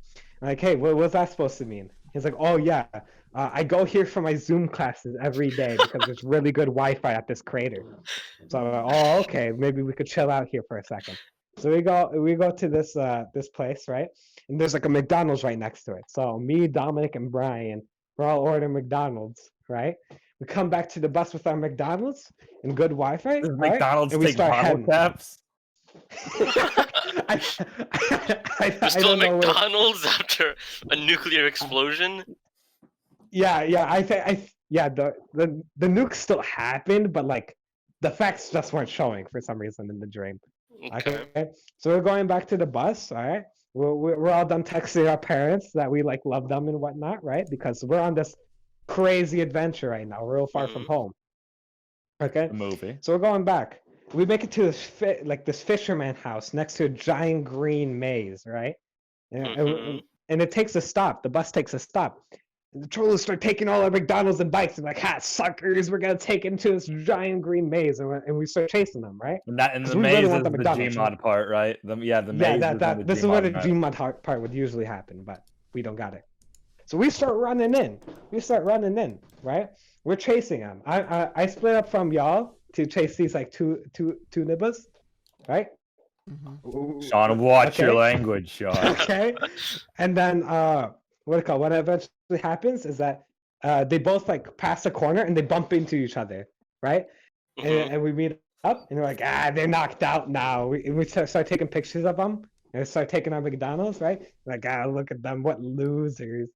I'm like, hey, what's that supposed to mean? He's like, oh yeah, I go here for my Zoom classes every day because there's really good Wi-Fi at this crater. So I'm like, oh, okay, maybe we could chill out here for a second. So we go to this this place, right? And there's like a McDonald's right next to it. So me, Dominic, and Brian, we're all ordering McDonald's, right? We come back to the bus with our McDonald's and good Wi-Fi. Does right? McDonald's And we take start bottle heading. caps? I There's still don't know where- McDonald's after a nuclear explosion. Yeah, the nuke still happened, but like the facts just weren't showing for some reason in the dream. Okay. Okay, so we're going back to the bus. All right, we're all done texting our parents that we like love them and whatnot, right? Because we're on this crazy adventure right now, real far from home. Okay, The movie. so we're going back. We make it to this this fisherman house next to a giant green maze, right? And it takes a stop. The bus takes a stop. And the trollers start taking all our McDonald's and bikes and like, ha, suckers, we're gonna take into this giant green maze, and we start chasing them, right? And that and the 'Cause we maze really is want the the McDonald's, Gmod right? part, right? The maze is That this is where the Gmod part. Gmod part would usually happen, but we don't got it. So we start running in. Right? We're chasing them. I split up from y'all to chase these like two nibbas, right? Sean, watch your Okay. language, Sean. Okay. And then what eventually happens is that they both like pass a corner and they bump into each other, right? And we meet up and we're like, they're knocked out now. We start taking pictures of them and we start taking our McDonald's, right? Like, look at them, what losers.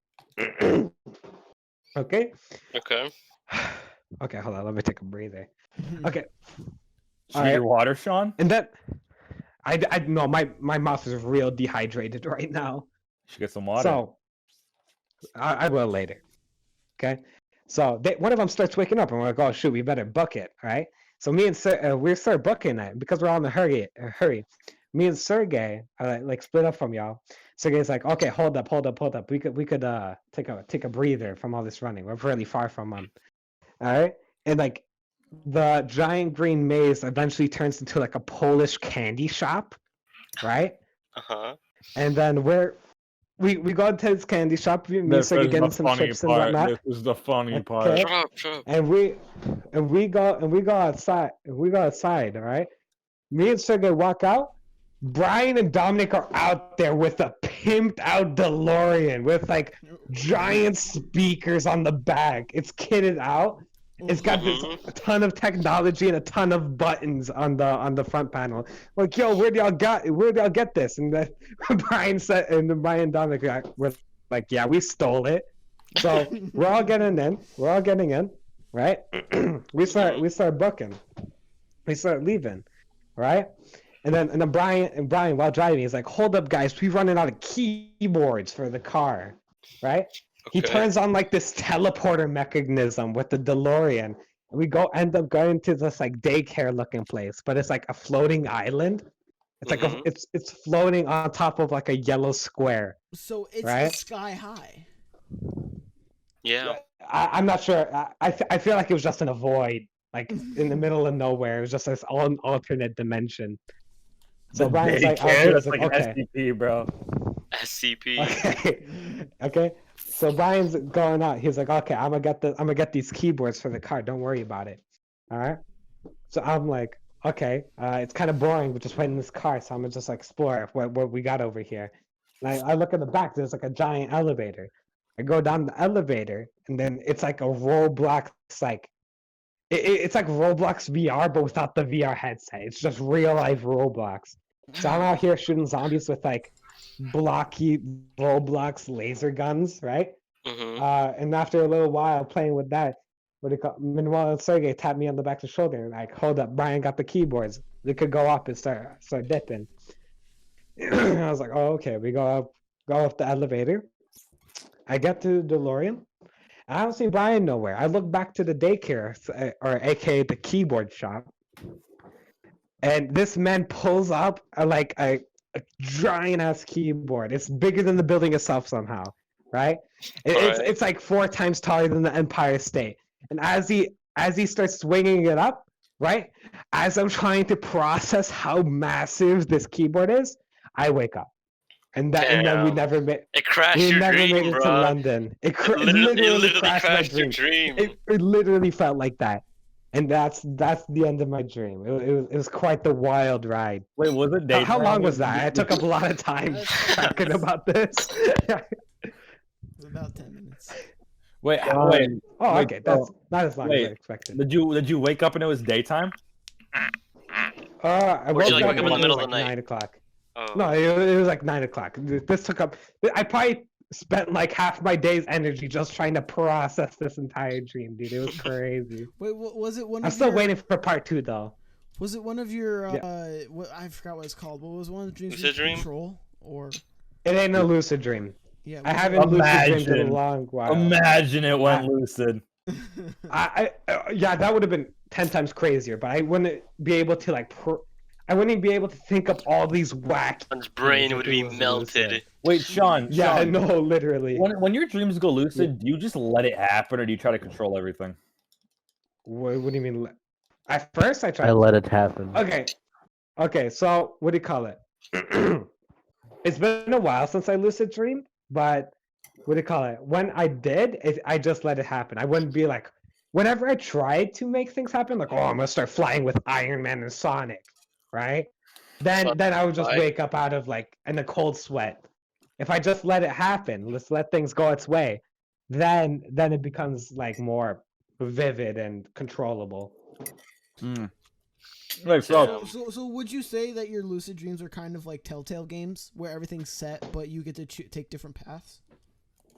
Okay. Okay. Okay, hold on, let me take a breather. Okay. Should you get your water, Sean? And then I no, my mouth is real dehydrated right now. You should get some water. So I will later. Okay. So one of them starts waking up and we're like, oh shoot, we better book it, right? So me and we start booking it because we're on the hurry. Me and Sergey are like split up from y'all. Sergey's like, okay, hold up. We could take a breather from all this running. We're really far from them. All right. And like the giant green maze eventually turns into like a Polish candy shop, right? And then we go to this candy shop. Me and Sergey getting some chips and whatnot. This is the funny part. Okay. Shut up. And we go outside. All right. Me and Sergey walk out. Brian and Dominic are out there with a pimped out DeLorean with like giant speakers on the back. It's kitted out. It's got this a ton of technology and a ton of buttons on the front panel. Like, yo, where do y'all get this? And then Brian and Dominic were like, yeah, we stole it. So we're all getting in, right? we start booking. We start leaving, right? And then Brian while driving, he's like, hold up, guys, we're running out of keyboards for the car, right? He turns on like this teleporter mechanism with the DeLorean. And we end up going to this like daycare looking place, but it's like a floating island. It's like it's floating on top of like a yellow square. So it's right? sky high. Yeah. I'm not sure. I feel like it was just in a void, like in the middle of nowhere. It was just this alternate dimension. So Brian's like, that's like okay. an SCP, bro. SCP. Okay. So Brian's going out. He's like, okay, I'm gonna get these keyboards for the car. Don't worry about it. All right. So I'm like, okay, it's kind of boring. We're just waiting in this car, so I'm gonna just like explore what we got over here. And I look at the back. There's like a giant elevator. I go down the elevator, and then it's like a Roblox like it's like Roblox VR, but without the VR headset. It's just real life Roblox. So I'm out here shooting zombies with like blocky Roblox laser guns, right? Mm-hmm. And after a little while playing with that, what do you call? Meanwhile, Sergey tapped me on the back of the shoulder and like, hold up, Brian got the keyboards. They could go up and start dipping. I was like, oh okay. We go up the elevator. I get to the DeLorean. I don't see Brian nowhere. I look back to the daycare, or aka the keyboard shop, and this man pulls up a giant ass keyboard. It's bigger than the building itself somehow, right? It's like 4 times taller than the Empire State. And as he starts swinging it up, right? As I'm trying to process how massive this keyboard is, I wake up. And then we never made It crashed your dream, made it bro. to London. It literally crashed my dream. your dream. It literally felt like that. And that's the end of my dream. It was quite the wild ride. Wait, was it daytime? How long was that? I took up a lot of time talking about this. It was about 10 minutes. Wait, Oh, okay. That's not as long as I wait. expected. Did you wake up and it was daytime? I Or woke did you, like, up wake up in when the it middle was of the like night? 9 o'clock. Oh. No, it was like 9 o'clock. This took up. I probably spent like half my day's energy just trying to process this entire dream, dude. It was crazy. Wait, was it one I'm of still your, waiting for part 2 though. Was it one of your Yeah. what I forgot what it's called. What was one of the dreams Lucid you dream? control or It ain't a lucid dream. yeah, I was haven't lucid dreamed in Imagine. a long while. Imagine it went I- lucid. Yeah, that would have been 10 times crazier, but I wouldn't be able to I wouldn't be able to think of all these whack. His brain if would it be was melted. lucid. Wait, Sean. Yeah, Sean, no, literally. when your dreams go lucid, do you just let it happen, or do you try to control everything? What do you mean? At first, I tried. I let it happen. Okay. So what do you call it? It's been a while since I lucid dreamed, but what do you call it? When I did, I just let it happen. I wouldn't be like, whenever I tried to make things happen, like, oh, I'm gonna start flying with Iron Man and Sonic, right? Then I would just Right. wake up out of in a cold sweat. If I just let it happen, let's let things go its way, then it becomes like more vivid and controllable. Wait, so So would you say that your lucid dreams are kind of like Telltale games where everything's set but you get to take different paths?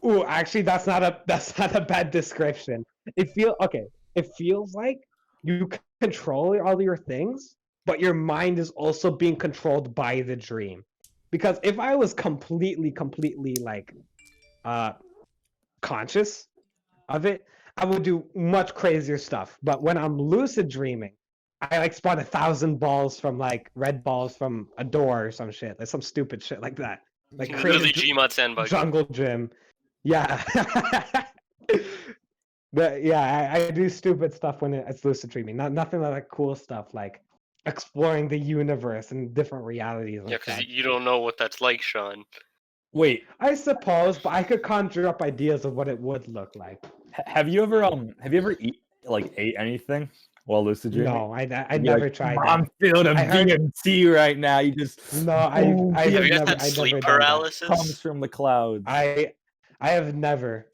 Ooh, actually, that's not a bad description. It feels like you control all your things, but your mind is also being controlled by the dream. Because if I was completely conscious of it, I would do much crazier stuff. But when I'm lucid dreaming, I spawn 1,000 balls from red balls from a door or some shit, some stupid shit like that. Literally Gmod sandbug. Jungle gym. Yeah. I do stupid stuff when it's lucid dreaming. Nothing like cool stuff like exploring the universe and different realities. Yeah, because you don't know what that's like, Sean. wait, I suppose, but I could conjure up ideas of what it would look like. have you ever ate anything while lucid dreaming? No, I You'd be never like, tried I'm that. feeling a I heard- DMT right now. You just No, I Have you guys never, had I sleep never done that. paralysis? comes from the clouds. I have never.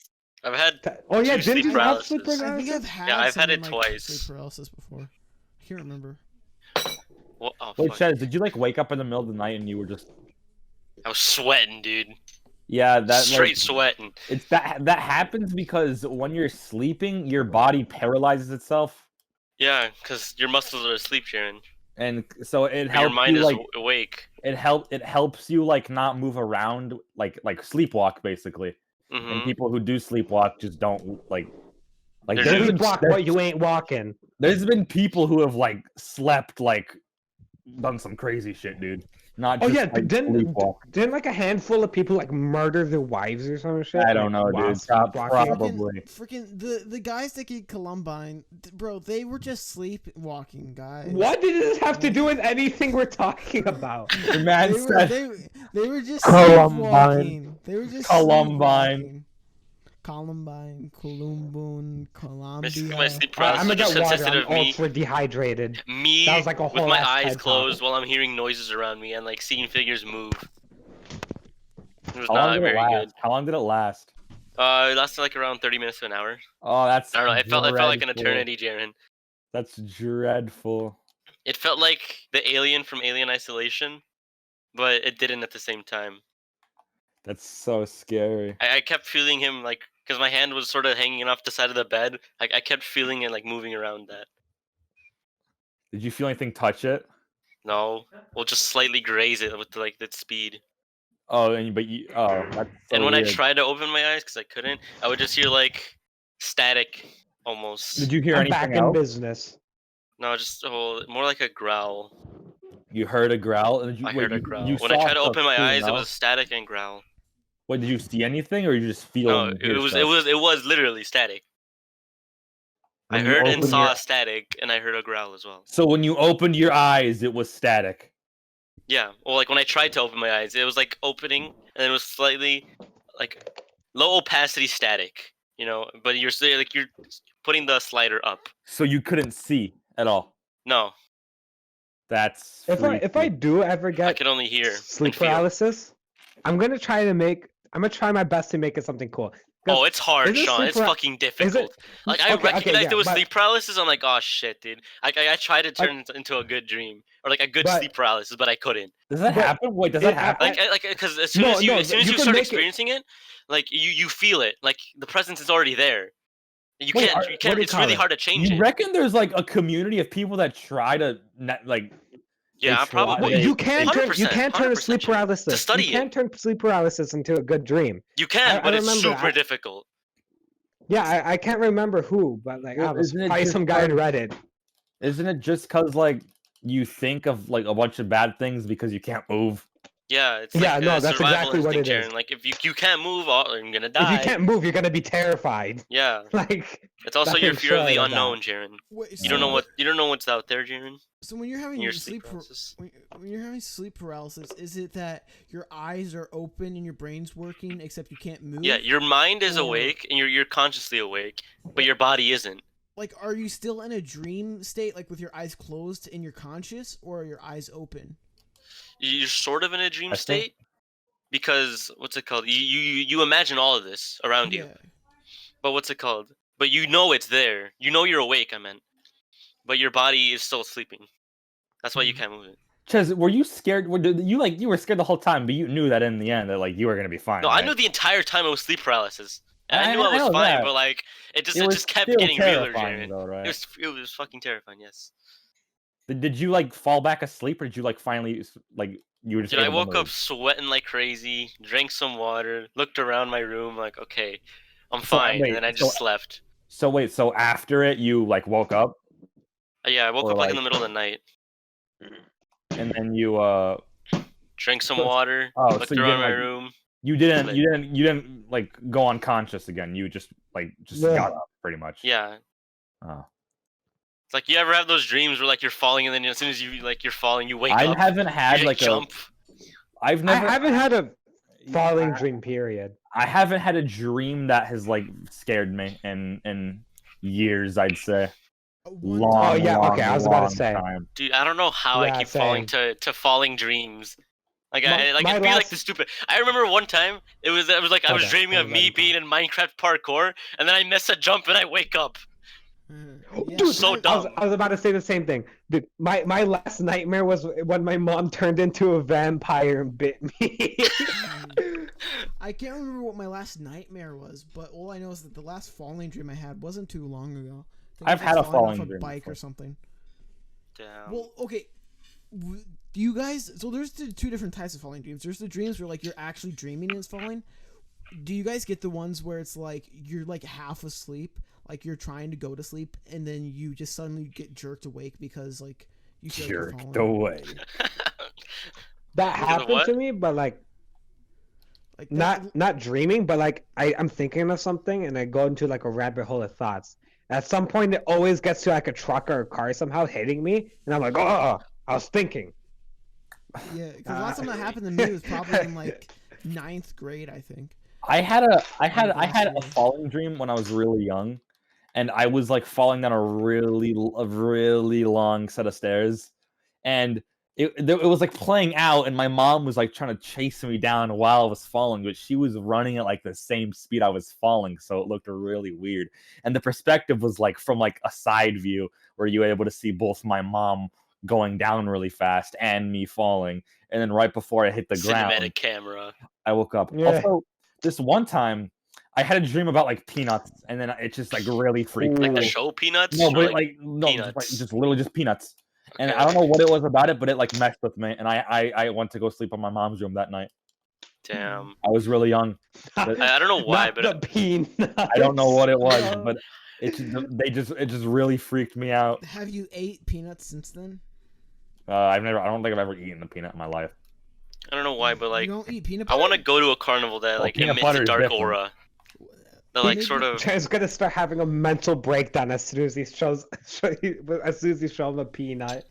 I've had. Oh yeah, Two sleep didn't you have sleep paralysis. I think I've paralysis? had Yeah, I've had some, it like, twice. sleep paralysis before. I can't remember. What? Oh, Wait, fuck. Chez, did you wake up in the middle of the night and you were just I was sweating, dude. yeah that Straight sweating. It's that happens because when you're sleeping, your body paralyzes itself, Yeah, because your muscles are asleep, Sharon. and so it But helps your mind you is awake. it helps you not move around like sleepwalk basically. And Mm-hmm. people who do sleepwalk just don't like. They're there's just- been- Walk there's- what you ain't walking. There's been people who have slept done some crazy shit, dude. Not Oh just yeah, didn't sleepwalk. a handful of people murder their wives or some shit? I don't know, while dude. sleepwalking? Probably. Freaking the guys that get Columbine, bro, they were just sleepwalking, guys. What did this have to do with anything we're talking about? The man They were, said they were just Columbine. sleepwalking. They were just Columbine. sleepwalking. Columbine, Columbine, Basically, Columbia. my sleep I'm paralysis gonna just get water. consisted I'm of me, ultra dehydrated. me That was like a with whole my ass eyes TED closed talk. while I'm hearing noises around me and seeing figures move. It was how long not did it very last? good. How long did it last? It lasted around 30 minutes to an hour. Oh, that's I don't know. It felt like an dreadful. eternity, Jaren. That's dreadful. It felt like the alien from Alien Isolation, but it didn't at the same time. That's so scary. I kept feeling him like, because my hand was sort of hanging off the side of the bed. I kept feeling it like moving around that. Did you feel anything touch it? No, we'll just slightly graze it with like that speed. Oh, that's so And when weird. I tried to open my eyes, because I couldn't, I would just hear like static almost. Did you hear I'm anything back else? in business. No, just more like a growl. You heard a growl, and I heard a growl. You When I saw tried to stuff open my too, eyes, it no? was static and growl. Wait, did you see anything, or you just feel? No, and it hear was stuff? it was literally static. I When you heard and opened saw your- static, and I heard a growl as well. So when you opened your eyes, it was static. Yeah, well, like when I tried to open my eyes, it was like opening, and it was slightly like low opacity static, you know. But you're still like you're putting the slider up. So you couldn't see at all. No, That's If I freaky. do ever I get can only hear sleep and feel. paralysis, I'm gonna try my best to make it something cool. 'Cause Oh, it's hard, is it Sean. sleep It's para- fucking difficult. Like I Okay, recognized yeah, it was but- sleep paralysis. I'm like, oh shit, dude. I tried to turn it into a good dream or like a good But- sleep paralysis, but I couldn't. Does that but- happen? Wait, does that happen? Like because as soon as No, you you can start make it- experiencing it, like you feel it. Like the presence is already there. You Wait, can't. what You do can't. you It's call really it? hard to change You it. reckon there's like a community of people that try to like? Yeah, try- probably. Well, they- you can turn 100%, sleep 100% paralysis. to study You can it. turn sleep paralysis into a good dream. You can, I but it's remember, super difficult. Yeah, I can't remember who, but like Well, I was isn't it probably just some guy on like- Reddit. Isn't it just because like you think of like a bunch of bad things because you can't move? Yeah, it's Yeah, like no, a that's survival exactly what instinct, it is. Sharon. Like if you can't move, I'm gonna die. If you can't move, you're gonna be terrified. Yeah, Like it's also your nothing fear of the short of that. unknown, Jaren. Wait, You don't know what's out there, Jaren. So when you're having In your sleep sleep paralysis. when you're having sleep paralysis, is it that your eyes are open and your brain's working except you can't move? Yeah, your mind is Or- awake and you're consciously awake, but your body isn't. Like, are you still in a dream state, like with your eyes closed and you're conscious, or are your eyes open? You're sort of in a dream I think- state because what's it called? You imagine all of this around you, Yeah. but what's it called? But you know it's there. You know you're awake. I meant, but your body is still sleeping. That's why you can't move it. Ches, were you scared? You were scared the whole time, but you knew that in the end that like you were gonna be fine. No, I right? knew the entire time it was sleep paralysis. And I I knew I was know fine, that. but like it It was just kept still getting realer, terrifying, Jaren. though, right? It was fucking terrifying. Yes. Did you like fall back asleep, or did you like finally like you were just? Dude, I able to woke up move? sweating like crazy, drank some water, looked around my room like, okay, I'm So, fine, wait, and then I so- just slept. So wait, so after it, you like woke up, Yeah, I woke or, up like in the like- middle of the night, and then you drank some So- water, oh, so looked you around didn't, my like- room. you didn't like go unconscious again. You just Yeah. got up pretty much. Yeah. Oh. It's like you ever have those dreams where like you're falling and then as soon as you're falling, you wake I up. haven't had you like jump. I've I never haven't had a falling I- dream period. I haven't had a dream that has like scared me in years. I'd say One long. time- Oh, yeah, long, okay, I was about to long say. time. Dude, I don't know how I Yeah, keep falling same. to falling dreams. Like My- I like my it'd be like last- the stupid. I remember one time it was like I was Okay, dreaming of I'm me ready. being in Minecraft parkour, and then I miss a jump and I wake up. Yeah, Dude, so I- dumb. I was about to say the same thing. Dude, my last nightmare was when my mom turned into a vampire and bit me. I can't remember what my last nightmare was, but all I know is that the last falling dream I had wasn't too long ago. I think I I've was had a falling falling off a dream bike before. or something. Damn. Well, okay. Do you guys? So there's the two different types of falling dreams. There's the dreams where like you're actually dreaming and it's falling. Do you guys get the ones where it's like you're like half asleep, like you're trying to go to sleep, and then you just suddenly get jerked awake because like you feel like you're Jerked falling? away. That Because of happened what? to me, but like Like not dreaming, but like I'm thinking of something and I go into like a rabbit hole of thoughts. At some point, it always gets to like a truck or a car somehow hitting me, and I'm like, oh, I was thinking. Yeah, because last time that happened to me was probably in like 9th grade, I think. I had a Possible. falling dream when I was really young, and I was like falling down a really long set of stairs, and it was like playing out, and my mom was like trying to chase me down while I was falling, but she was running at like the same speed I was falling, so it looked really weird. And the perspective was like from like a side view where you were able to see both my mom going down really fast and me falling. And then right before I hit the ground, Cinematic camera. I woke up. Yeah. Also, this one time, I had a dream about like peanuts, and then it just like really freaked me Like the out. show Peanuts? No, or, but like, no, peanuts? just literally just peanuts. And Okay. I don't know what it was about it, but it like messed with me. And I went to go sleep in my mom's room that night. Damn. I was really young. But I don't know why, Not but the peanuts. I don't know what it was, No. but it just really freaked me out. Have you ate peanuts since then? I don't think I've ever eaten a peanut in my life. I don't know why, but You like don't eat peanut I butter? want to go to a carnival that Well, like peanut emits butter a is dark different. aura. That like Maybe- sort of Trey's gonna start having a mental breakdown as soon as he show him a peanut.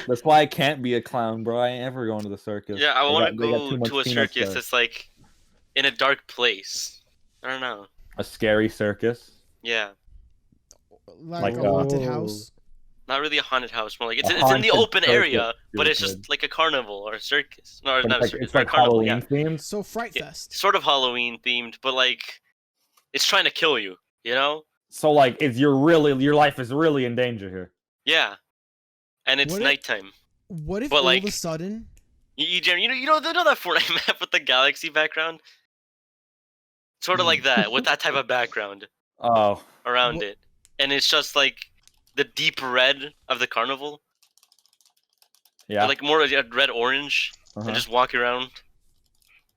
That's why I can't be a clown, bro. I ain't ever going to the circus. yeah. I They want to got- they got go too much to a peanuts circus there. that's like in a dark place. I don't know. A scary circus. Like Yeah, Like, a haunted oh. house? not really a haunted house, more like it's A in the haunted open circus, area, but you it's just said. like a carnival or a circus. No, But not a circus. it's but like a carnival. Halloween Yeah, themed. So Fright Yeah, Fest. sort of Halloween themed, but like it's trying to kill you. You know? So like, your life is really in danger here. Yeah. And it's What if- nighttime. What if But, all like- of a sudden... You know that Fortnite map with the galaxy background? Sort of like that, with that type of background Oh, around Wha- it. And it's just like the deep red of the carnival. yeah. Or, like more red orange. Uh-huh. And just walk around.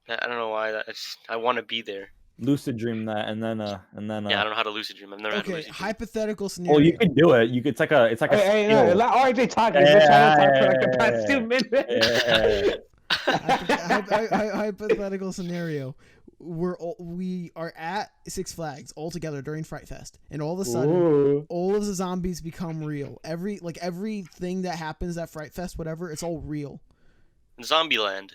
I don't know why. I want to be there. Lucid dream that, and then Yeah, I don't know how to lucid dream. I've never had a Okay, lucid dream. hypothetical scenario. well, you could do it. It's like a Hey, skill. let RJ talk. He's been trying to talk for like the past Yeah. 2 minutes. Hypothetical scenario. We are at Six Flags all together during Fright Fest, and all of a sudden, Ooh. all of the zombies become real. Everything that happens at Fright Fest, whatever, it's all real. Zombieland.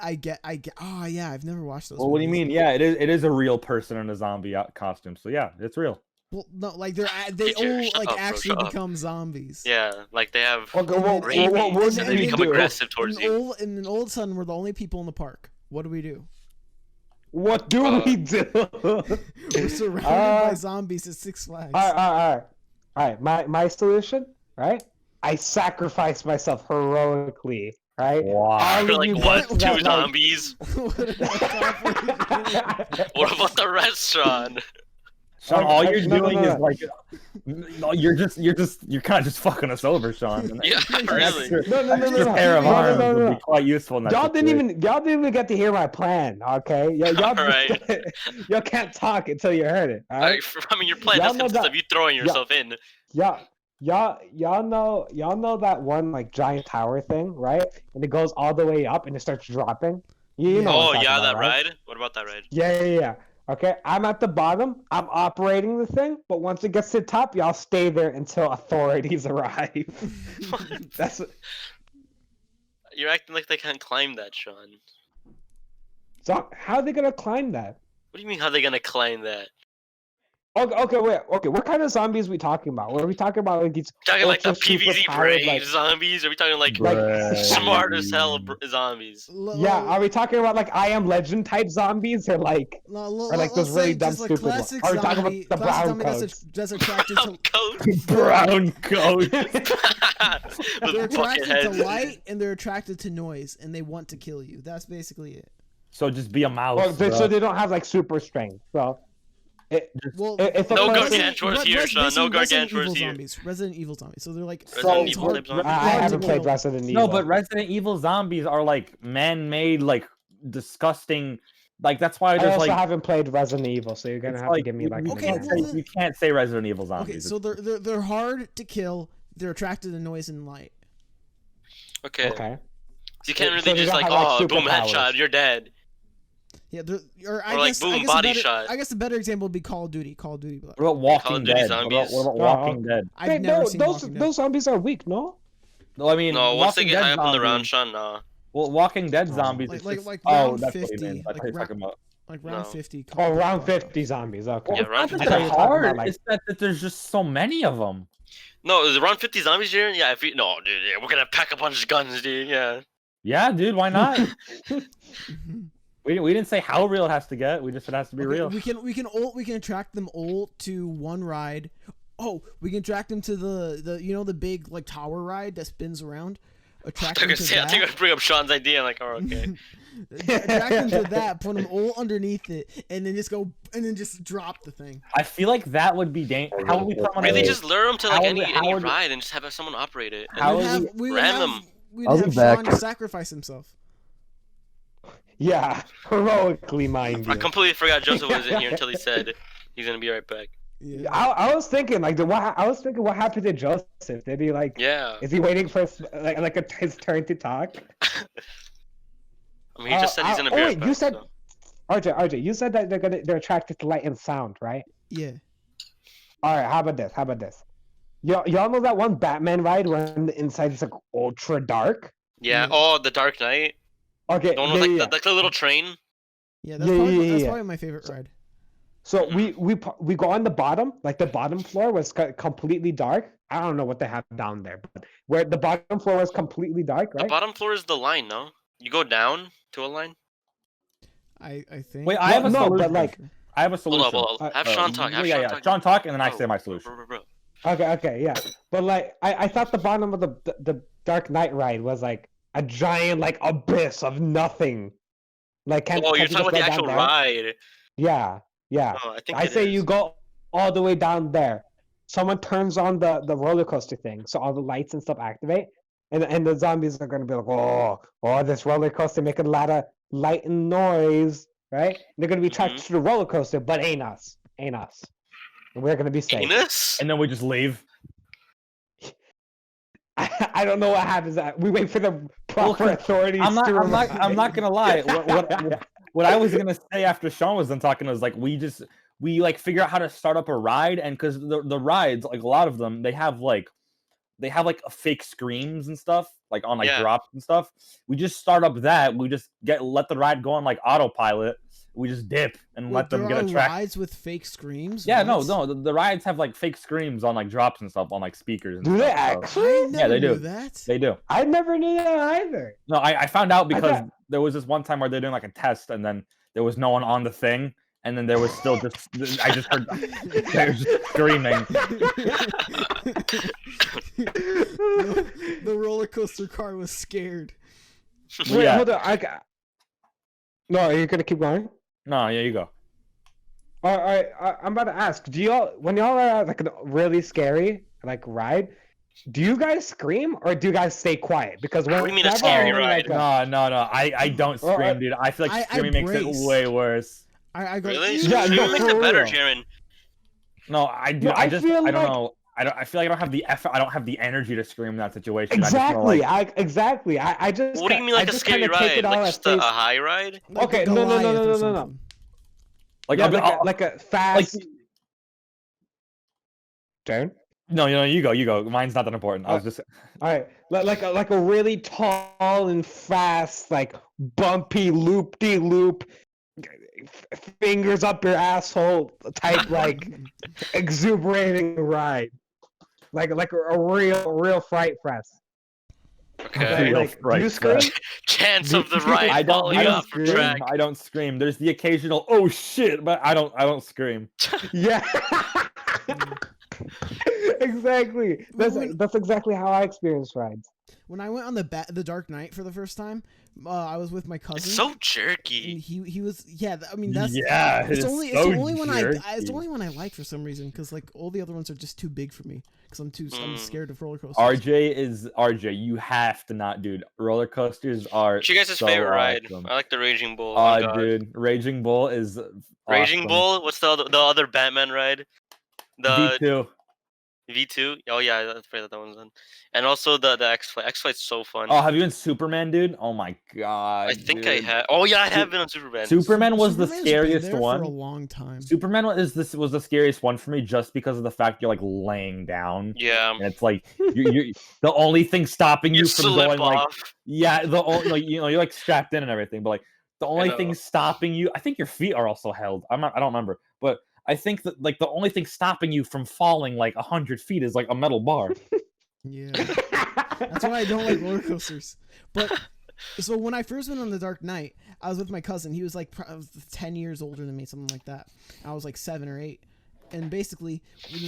I get. Oh yeah, I've never watched those. Well, what do you movies. mean? Yeah, it is a real person in a zombie costume. So yeah, it's real. Well, no, like they Teacher, all shut like up, bro, actually shut up. become zombies. Yeah, like they have Okay, well, rabies, what and do they we become do? aggressive towards you. And then all of a sudden, we're the only people in the park. What do we do? What do we do? We're surrounded by zombies at Six Flags. All right. My solution, right? I sacrifice myself heroically, right? Wow. You're like, You what? guys 2 got, like- zombies? What an accomplishment. What about the restaurant? Sean, all No, you're no, doing no. is like, you're kind of just fucking us over, Sean. And Yeah, an really. extra- No, extra pair of No, no, arms no, would no. be quite useful. In that Y'all didn't situation. even get to hear my plan, okay? Y'all Alright. y'all can't talk until you heard it. All right? I mean, your plan Y'all does know consist that- of you throwing yourself in. Y'all know that one like giant tower thing, right? And it goes all the way up and it starts dropping. You know what Oh I'm talking yeah, about, that right? ride. What about that ride? Yeah. Okay, I'm at the bottom. I'm operating the thing, but once it gets to the top, y'all stay there until authorities arrive. That's You're acting like they can't climb that, Sean. so. How are they gonna climb that? What do you mean? How they gonna climb that? Okay, wait. Okay, what kind of zombies are we talking about? What are we talking about? Like these Talking like the ultra super PvZ powered, brave like- zombies? Are we talking like Like- smart as hell zombies? Yeah, are we talking about like I Am Legend type zombies or like Like those really dumb, stupid ones? Are we talking about the brown coats? That's attracted to. Coat brown coat. They're with bucket attracted to heads. light and they're attracted to noise and they want to kill you. That's basically it. So just be a mouse. Oh, bro. so they don't have like super strength. So Well, if a No person- gargantuars here, Sean. No Resident gargantuars Evil here. zombies. Resident Evil zombies. So they're like. Resident it's Evil hard- type zombies? I hard to haven't played kill. Resident Evil. No, but Resident Evil zombies are like man-made, like disgusting. Like that's why I there's also like. haven't played Resident Evil, so you're gonna It's have to like give me like you, an Okay, can't example. well, say, you can't say Resident Evil zombies. Okay, so they're hard to kill. They're attracted to noise and light. Okay. Okay. So you can't So really they just don't like, have, like, oh, boom, superpowers. headshot, you're dead. Yeah, or Or, like, boom, body shot. I guess the better example would be Call of Duty. Call of Duty. But what about Walking Duty Dead? zombies. What about No. Walking Dead? I've Wait, never no, seen those Walking Dead. those zombies are weak, no? No, I mean, No, once they Walking get high Dead up on the round, zombies- Sean, nah. Well, Walking Dead zombies. Like- it's like- just- like oh, round that's what you 50, mean. That's like what you're talking about. Like round No. 50. Oh, round 50 zombies. Okay. Yeah, round It's not 50. that I thought you they're were talking hard. about, like- It's that there's just so many of them. No, is it around 50 zombies, Jaren? Yeah, no, dude, yeah, we're gonna pack a bunch of guns, dude. Yeah. Yeah, dude, why not? Mhm. we didn't say how real it has to get. We just said it has to be real. We can attract them all to one ride. Oh, we can attract them to the big like tower ride that spins around. Attract them to I think that. I'd bring up Sean's idea. I'm like, oh, okay. Attract them to that. Put them all underneath it, and then just drop the thing. I feel like that would be dangerous. How would we put them on Really, a- just lure them to like How any would- ride and just have someone operate it. And How then would just we would ram have them. we'd I'll be have back. Sean sacrifice himself. Yeah, heroically, mind I you. completely forgot Joseph was in here until he said he's gonna be right back. Yeah. I was thinking like what happened to Joseph? Did he like? Yeah. Is he waiting for his turn to talk? I mean, he just said he's gonna be right back. You said, So. RJ, you said that they're attracted to light and sound, right? Yeah. All right, how about this? Y'all know that one Batman ride when the inside is like ultra dark? Yeah. Yeah. Oh, the Dark Knight. Okay, The one with like the little train. Yeah, that's Yeah. probably my favorite ride. So we go on the bottom, like the bottom floor was completely dark. I don't know what they have down there, but where the bottom floor was completely dark, The right? bottom floor is the line. No, you go down to a line. I think. Wait, I have a no, solution. but like, I have a Hold solution. up, hold up. Have Uh, Sean talk. Have yeah, Sean yeah. talk. Sean talk, and then I Bro, say my solution. bro. okay, yeah, but like I thought the bottom of the Dark Knight ride was like a giant like abyss of nothing. Like, Oh, you're talking about the actual ride. Yeah. Oh, I think I it say is. you go all the way down there. Someone turns on the roller coaster thing, so all the lights and stuff activate, and the zombies are gonna be like, oh, this roller coaster making a lot of light and noise, right? They're gonna be attracted to the roller coaster, but ain't us. And we're gonna be safe. Anus? And then we just leave. I don't know what happens. We wait for the proper authorities. I'm to not gonna lie. What I was gonna say after Sean was done talking was like we like figure out how to start up a ride, and because the rides, like a lot of them, they have like fake screams and stuff, like on like drops and stuff. We just start up that. We just let the ride go on like autopilot. We just dip and let them get attracted. Rides with fake screams. Yeah, what? no. The rides have like fake screams on like drops and stuff on like speakers. And Do they stuff, actually? Yeah, they do. That. They do. I never knew that either. No, I found out because there was this one time where they're doing like a test, and then there was no one on the thing, and then there was still just I just heard they were just screaming. The roller coaster car was scared. Wait, Yeah. hold on. No, are you gonna keep going? No, yeah, you go. All right, I'm about to ask. When y'all are at, like a really scary like ride, do you guys scream or do you guys stay quiet? Because when What do you mean a scary ride? No, I don't scream, dude. I feel like screaming makes it brace. way worse. I go. Really? Yeah, Screaming no, makes for it better, real. Jaren. No, I do. No, I feel don't like- know. I feel like I don't have the effort. I don't have the energy to scream in that situation. Exactly. I I just. What do you mean like a scary kinda take ride? it all Like at just a face- high ride? Like Okay, a no. Goliath or something. like, Yeah, I'll- like a fast. Darren? no, you go. Mine's not that important. I was just All right, like a really tall and fast, like bumpy loop-de-loop, fingers up your asshole type, like exuberating ride, like a real fright fest. Okay. Real Like, fright do you scream? fest. Chance of the ride I don't falling off the scream. track. I don't scream. There's the occasional oh shit, but I don't scream. Yeah. Exactly. That's exactly how I experience rides. When I went on the Dark Knight for the first time, I was with my cousin. It's so and jerky. he was I mean that's Yeah, it's it's only so one jerky. it's the only one I like for some reason because like all the other ones are just too big for me because I'm scared of roller coasters. RJ. You have to not, dude. Roller coasters are. What's your guys' so favorite ride? awesome. I like the Raging Bull. Oh, God. Dude, Raging Bull is Raging awesome. Bull? What's the other Batman ride? The V2. V2? Oh yeah, that's probably that one's done. And also the X-Flight. X-Flight's so fun. Oh, have you been Superman, dude? Oh my god. I think dude. I have. Oh yeah, I have been on Superman. Superman was the Superman's been scariest there one. for a long time. Superman was the scariest one for me just because of the fact you're like laying down. Yeah. And it's like you the only thing stopping you, You from slip going like off. you're like strapped in and everything, but like the only know. thing stopping you, I think your feet are also held. I don't remember, but I think that like the only thing stopping you from falling like 100 feet is like a metal bar. Yeah. That's why I don't like roller coasters. But so when I first went on the Dark Knight, I was with my cousin. He was like 10 years older than me, something like that. I was like 7 or 8. And basically,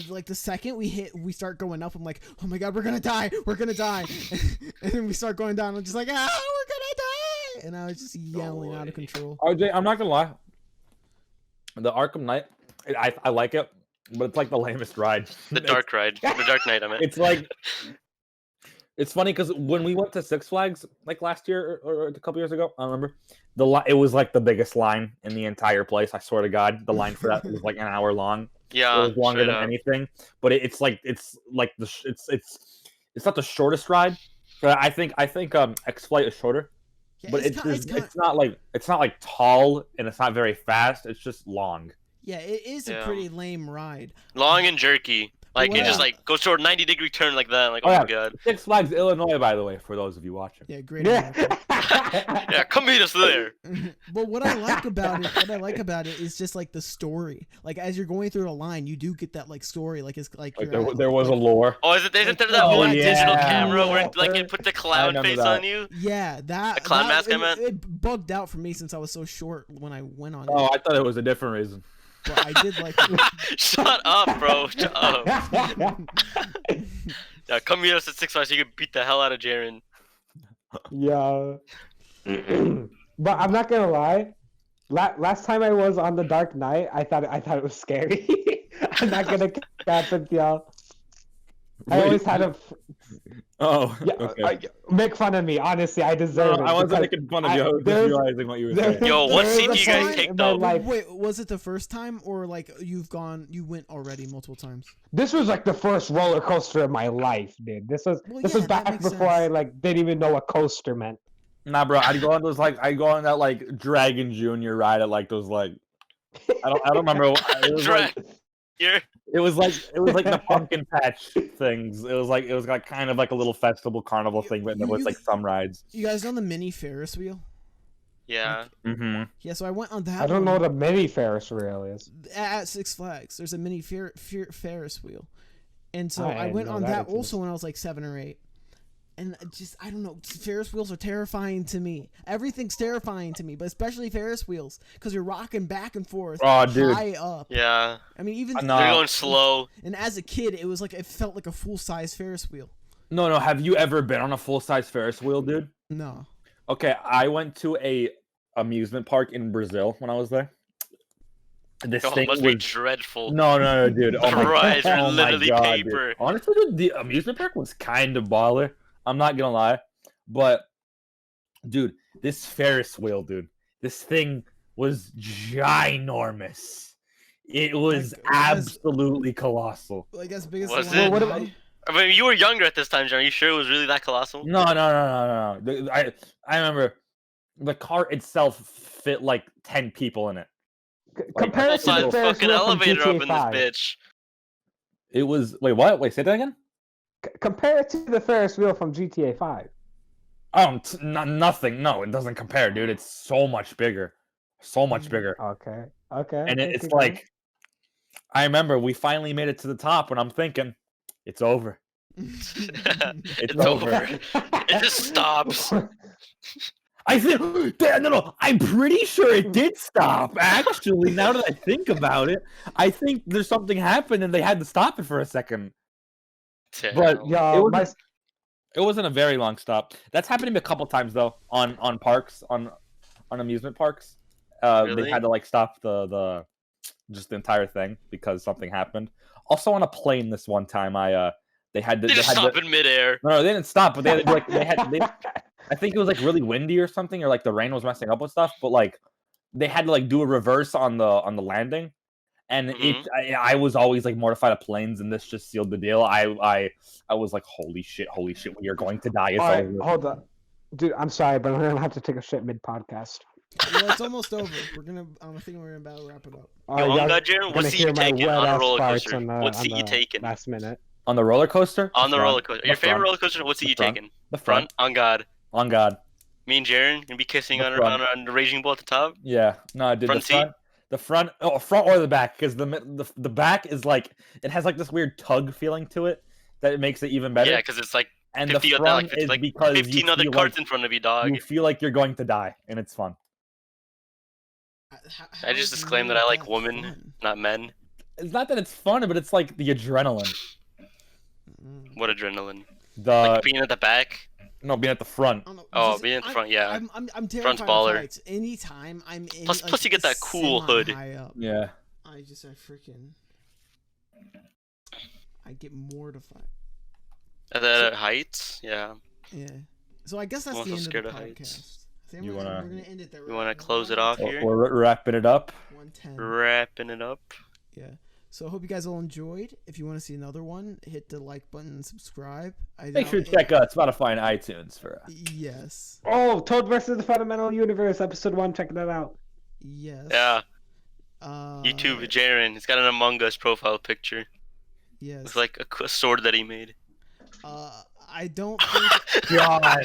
like the second we start going up, I'm like, oh my god, we're gonna die, and then we start going down. I'm just like, we're gonna die, and I was just yelling out of control. RJ, I'm not gonna lie. The Arkham Knight, I like it, but it's like the lamest ride. The Dark Ride, the Dark Knight. I mean, It's like, it's funny because when we went to Six Flags like last year or a couple years ago, I remember it was like the biggest line in the entire place. I swear to God, the line for that was like an hour long. yeah, It was longer than anything, but it's not the shortest ride. But I think X-Flight is shorter. Yeah, But it's not like tall and it's not very fast. It's just long. Yeah, it is a pretty lame ride. Long and jerky. Like it just like goes toward a 90-degree turn like that. Like my god. Six Flags Illinois, by the way, for those of you watching. Yeah, great. Yeah, come meet us there. But what I like about it is just like the story. Like as you're going through the line, you do get that like story. Like it's like there was a lore. Oh, isn't there that one digital camera where like it put the clown face on you? Yeah, that. A clown mask. I meant. It bugged out for me since I was so short when I went on it. Oh, I thought it was a different reason. But I did like it. Shut up, bro. Shut up. Yeah, come meet us at 6 Flags so you can beat the hell out of Jaren. Yeah. But I'm not gonna lie. Last time I was on the Dark Knight, I thought it was scary. I'm not gonna cap with y'all. I always had a. Oh, yeah, okay. Make fun of me. Honestly, I deserve it. I wasn't making fun of you. I was just realizing what you were saying. Yo, what seat do you guys take though? Wait, was it the first time or like you went already multiple times? This was like the first roller coaster of my life, dude. This was back before I like didn't even know what coaster meant. Nah, bro, I'd go on that like Dragon Junior ride at like those like I don't remember. It was like the pumpkin patch things. It was like kind of like a little festival carnival thing, but there was like some rides. You guys know the mini Ferris wheel? Yeah. Mm-hmm. Yeah, so I went on that. I don't know what a mini Ferris wheel is. At Six Flags, there's a mini Ferris wheel, and so I went on that also when I was like 7 or 8. And I don't know, Ferris wheels are terrifying to me. Everything's terrifying to me, but especially Ferris wheels, because you're rocking back and forth high up. Yeah. I mean, even they're going slow. And as a kid, it felt like a full-size Ferris wheel. No. Have you ever been on a full-size Ferris wheel, dude? No. Okay, I went to a amusement park in Brazil when I was there. This thing must be dreadful. No, dude. The rides are literally God, paper. Dude. Honestly, dude, the amusement park was kind of baller. I'm not gonna lie, but dude, this Ferris wheel, dude, this thing was ginormous. It was absolutely colossal. Like as big as was the one. it? I mean, you were younger at this time, John. Are you sure it was really that colossal? No. I remember the car itself fit like 10 people in it. Compared to the Ferris fucking wheel from elevator GTA up in 5. this bitch. It was what? Wait, say that again. Compare it to the Ferris wheel from GTA 5. Oh, nothing. No, it doesn't compare, dude. It's so much bigger. So much bigger. Okay. And it's like, I remember we finally made it to the top, and I'm thinking, it's over. It's over. It just stops. I said, no. I'm pretty sure it did stop. Actually, now that I think about it, I think there's something happened, and they had to stop it for a second. But it wasn't a very long stop. That's happened to me a couple times though on parks on amusement parks. Really? They had to like stop the entire thing because something happened. Also on a plane this one time, they had to stop in midair. No, they didn't stop, but they I think it was like really windy or something, or like the rain was messing up with stuff. But like they had to like do a reverse on the landing. And I was always like mortified of planes, and this just sealed the deal. I was like, holy shit, we are going to die. It's all right, over. hold up, dude. I'm sorry, but I'm gonna have to take a shit mid podcast. Yeah, it's almost over. I think we're about to wrap it up. Jaron, what seat you taking on a roller coaster? What seat you taking? Last minute. On the roller coaster? On the roller coaster. Your favorite roller coaster? What seat you taking? The front. On God. On God. Me and Jaren gonna be kissing on the raging bull at the top. Yeah, no, I did front the front. seat. The front or the back, because the back is like it has like this weird tug feeling to it that makes it even better. Yeah, because it's like and 50 the of front that, is like because 15 other cards in front of you, dog. You feel like you're going to die, and it's fun. I just disclaim that I like women, not men. It's not that it's fun, but it's like the adrenaline. What adrenaline? Like being at the back. No, being at the front. Oh, being at the front, yeah. I'm terrified Front's baller. of heights. Anytime I'm in. Plus you get that cool hood. Yeah. I get mortified. At the heights, yeah. Yeah. So I guess that's the end of the podcast. We're gonna end it there. You wanna close it off here? We're wrapping it up. 110. Wrapping it up. Yeah. So I hope you guys all enjoyed. If you want to see another one, hit the like button and subscribe. Make sure to check out Spotify and iTunes for us. Yes. Oh, Toad versus the Fundamental Universe, episode 1. Check that out. Yes. Yeah. YouTube, Jaren. He's got an Among Us profile picture. Yes. It's like a sword that he made. I don't think. God.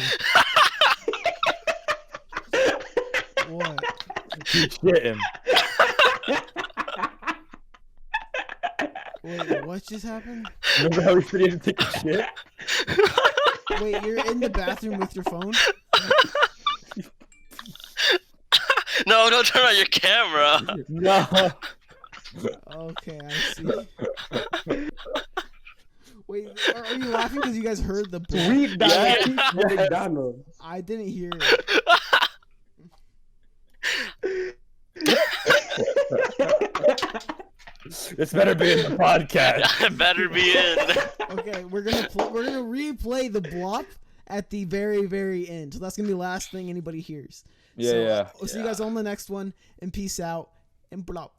What? Keep shitting. Wait, what just happened? Remember how we said you had to take a shit? Wait, you're in the bathroom with your phone? No, don't turn on your camera. No. Okay, I see. Wait, are you laughing because you guys heard the Sweet McDonald's. I didn't hear it. This better be in the podcast. It better be in. Okay, we're gonna replay the blop at the very, very end. So that's gonna be the last thing anybody hears. Yeah, We'll see you guys on the next one, and peace out, and blop.